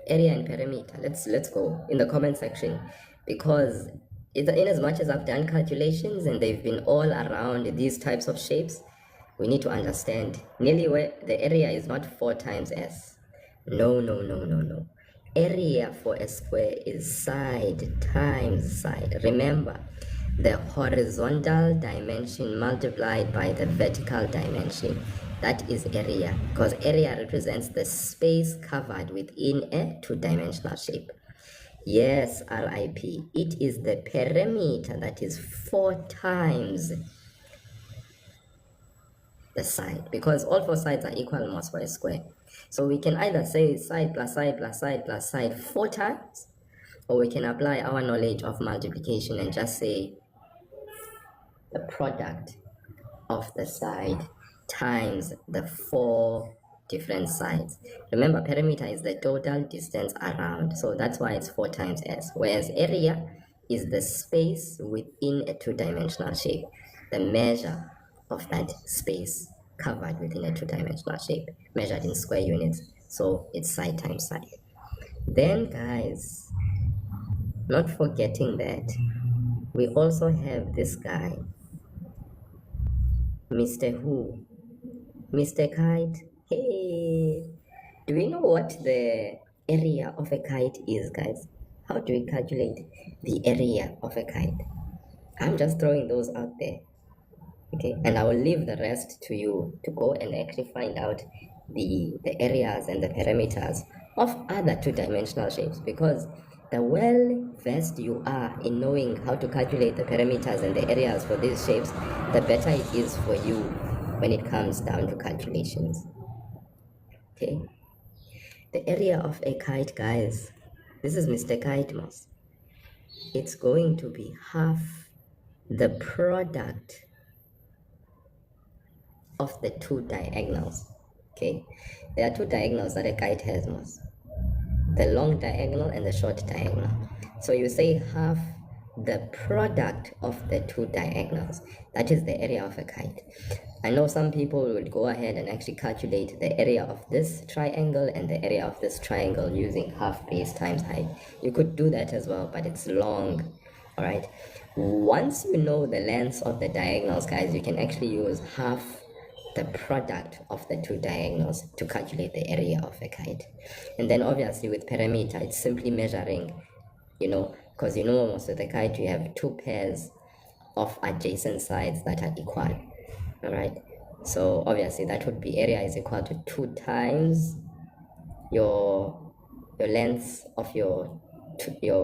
Area and perimeter. Let's go in the comment section, because in as much as I've done calculations and they've been all around these types of shapes, we need to understand Niliwe, the area is not 4 times s. No. Area for a square is side times side. Remember, the horizontal dimension multiplied by the vertical dimension, that is area, because area represents the space covered within a 2-dimensional shape. Yes, RIP, it is the perimeter that is 4 times the side, because all 4 sides are equal almost for a square. So we can either say side plus side plus side plus side 4 times, or we can apply our knowledge of multiplication and just say the product of the side times the 4 different sides. Remember, perimeter is the total distance around, so that's why it's 4 times s, whereas area is the space within a 2-dimensional shape, the measure of that space covered within a 2-dimensional shape, measured in square units. So it's side times side. Then, guys, Not forgetting that, we also have this guy, Mr. Who? Mr. Kite. Hey, do we know what the area of a kite is, guys? How do we calculate the area of a kite? I'm just throwing those out there. Okay, and I will leave the rest to you to go and actually find out the areas and the parameters of other two-dimensional shapes, because the well versed you are in knowing how to calculate the parameters and the areas for these shapes, the better it is for you when it comes down to calculations. Okay, the area of a kite, guys, this is Mr. Kite Mouse. It's going to be half the product of the two diagonals. Okay, there are two diagonals that a kite has, Mouse: the long diagonal and the short diagonal. So you say half the product of the two diagonals. That is the area of a kite. I know some people would go ahead and actually calculate the area of this triangle and the area of this triangle using half base times height. You could do that as well, but it's long. All right, once you know the lengths of the diagonals, guys, you can actually use half the product of the two diagonals to calculate the area of a kite. And then obviously with perimeter, it's simply measuring, because almost with a kite you have two pairs of adjacent sides that are equal. All right, so obviously that would be area is equal to 2 times your length of your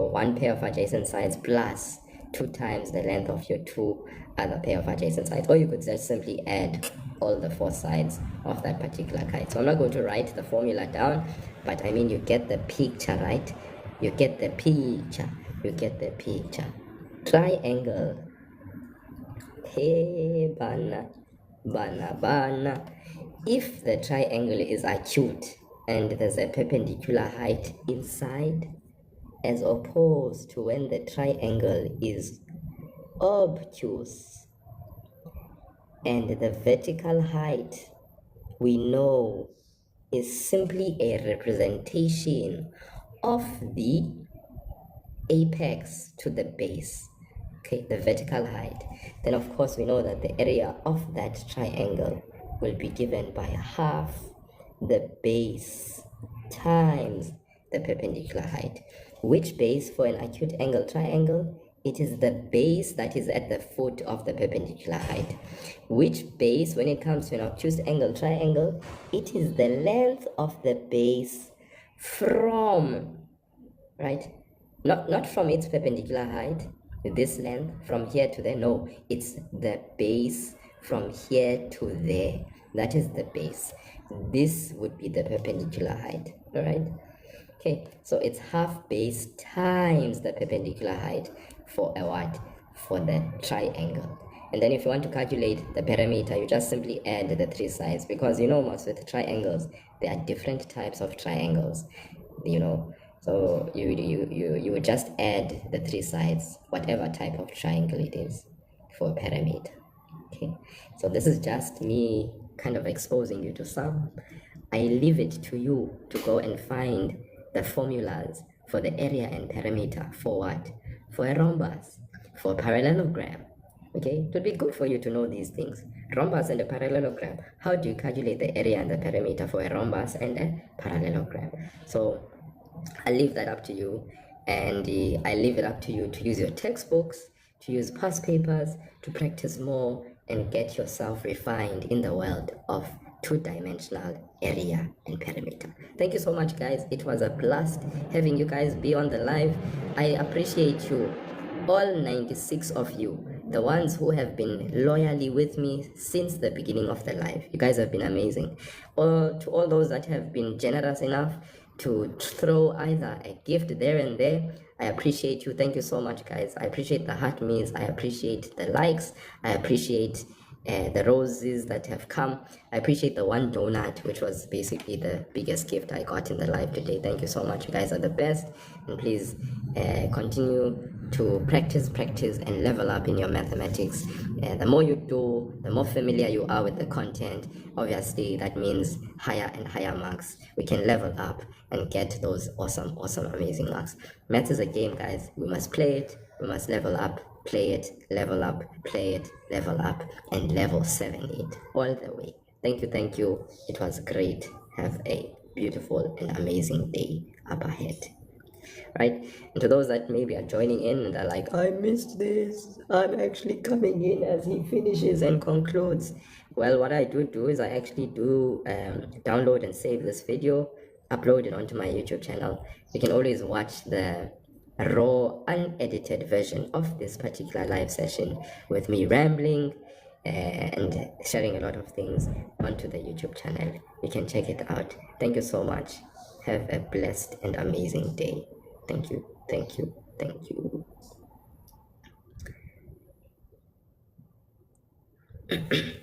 one pair of adjacent sides plus 2 times the length of your two other pair of adjacent sides, or you could just simply add all the 4 sides of that particular kite. So I'm not going to write the formula down, but I mean you get the picture, right? You get the picture. Triangle. Hey, bana. If the triangle is acute and there's a perpendicular height inside, as opposed to when the triangle is obtuse and the vertical height we know is simply a representation of the apex to the base, okay, the vertical height, then of course we know that the area of that triangle will be given by half the base times the perpendicular height. Which base for an acute angle triangle? It is the base that is at the foot of the perpendicular height. Which base, when it comes to an obtuse angle triangle, it is the length of the base from, right? Not from its perpendicular height, this length from here to there. No, it's the base from here to there. That is the base. This would be the perpendicular height. All right. Okay, so it's half base times the perpendicular height for a what? For the triangle. And then if you want to calculate the perimeter, you just simply add the 3 sides, because most with triangles there are different types of triangles, so you would just add the 3 sides, whatever type of triangle it is, for perimeter. Okay, so this is just me kind of exposing you to some. I leave it to you to go and find the formulas for the area and perimeter for what? For a rhombus, for a parallelogram. Okay, it would be good for you to know these things. Rhombus and a parallelogram. How do you calculate the area and the perimeter for a rhombus and a parallelogram? So I'll leave that up to you, and I leave it up to you to use your textbooks, to use past papers, to practice more and get yourself refined in the world of two-dimensional area and perimeter. Thank you so much, guys. It was a blast having you guys be on the live. I appreciate you, all 96 of you, the ones who have been loyally with me since the beginning of the live. You guys have been amazing. Or to all those that have been generous enough to throw either a gift there and there, I appreciate you. Thank you so much, guys. I appreciate the heart means. I appreciate the likes. I appreciate the roses that have come. I appreciate the one donut, which was basically the biggest gift I got in the live today. Thank you so much. You guys are the best, and please continue to practice, and level up in your mathematics. The more you do, the more familiar you are with the content. Obviously, that means higher and higher marks. We can level up and get those awesome, amazing marks. Maths is a game, guys. We must play it. We must level up, play it, level up, play it, level up, and level 7 it all the way. Thank you, thank you. It was great. Have a beautiful and amazing day up ahead. Right? And to those that maybe are joining in and are like, I missed this, I'm actually coming in as he finishes and concludes. Well, what I do is I actually do download and save this video, upload it onto my YouTube channel. You can always watch the raw, unedited version of this particular live session with me rambling and sharing a lot of things onto the YouTube channel. You can check it out. Thank you so much. Have a blessed and amazing day. Thank you, thank you, thank you.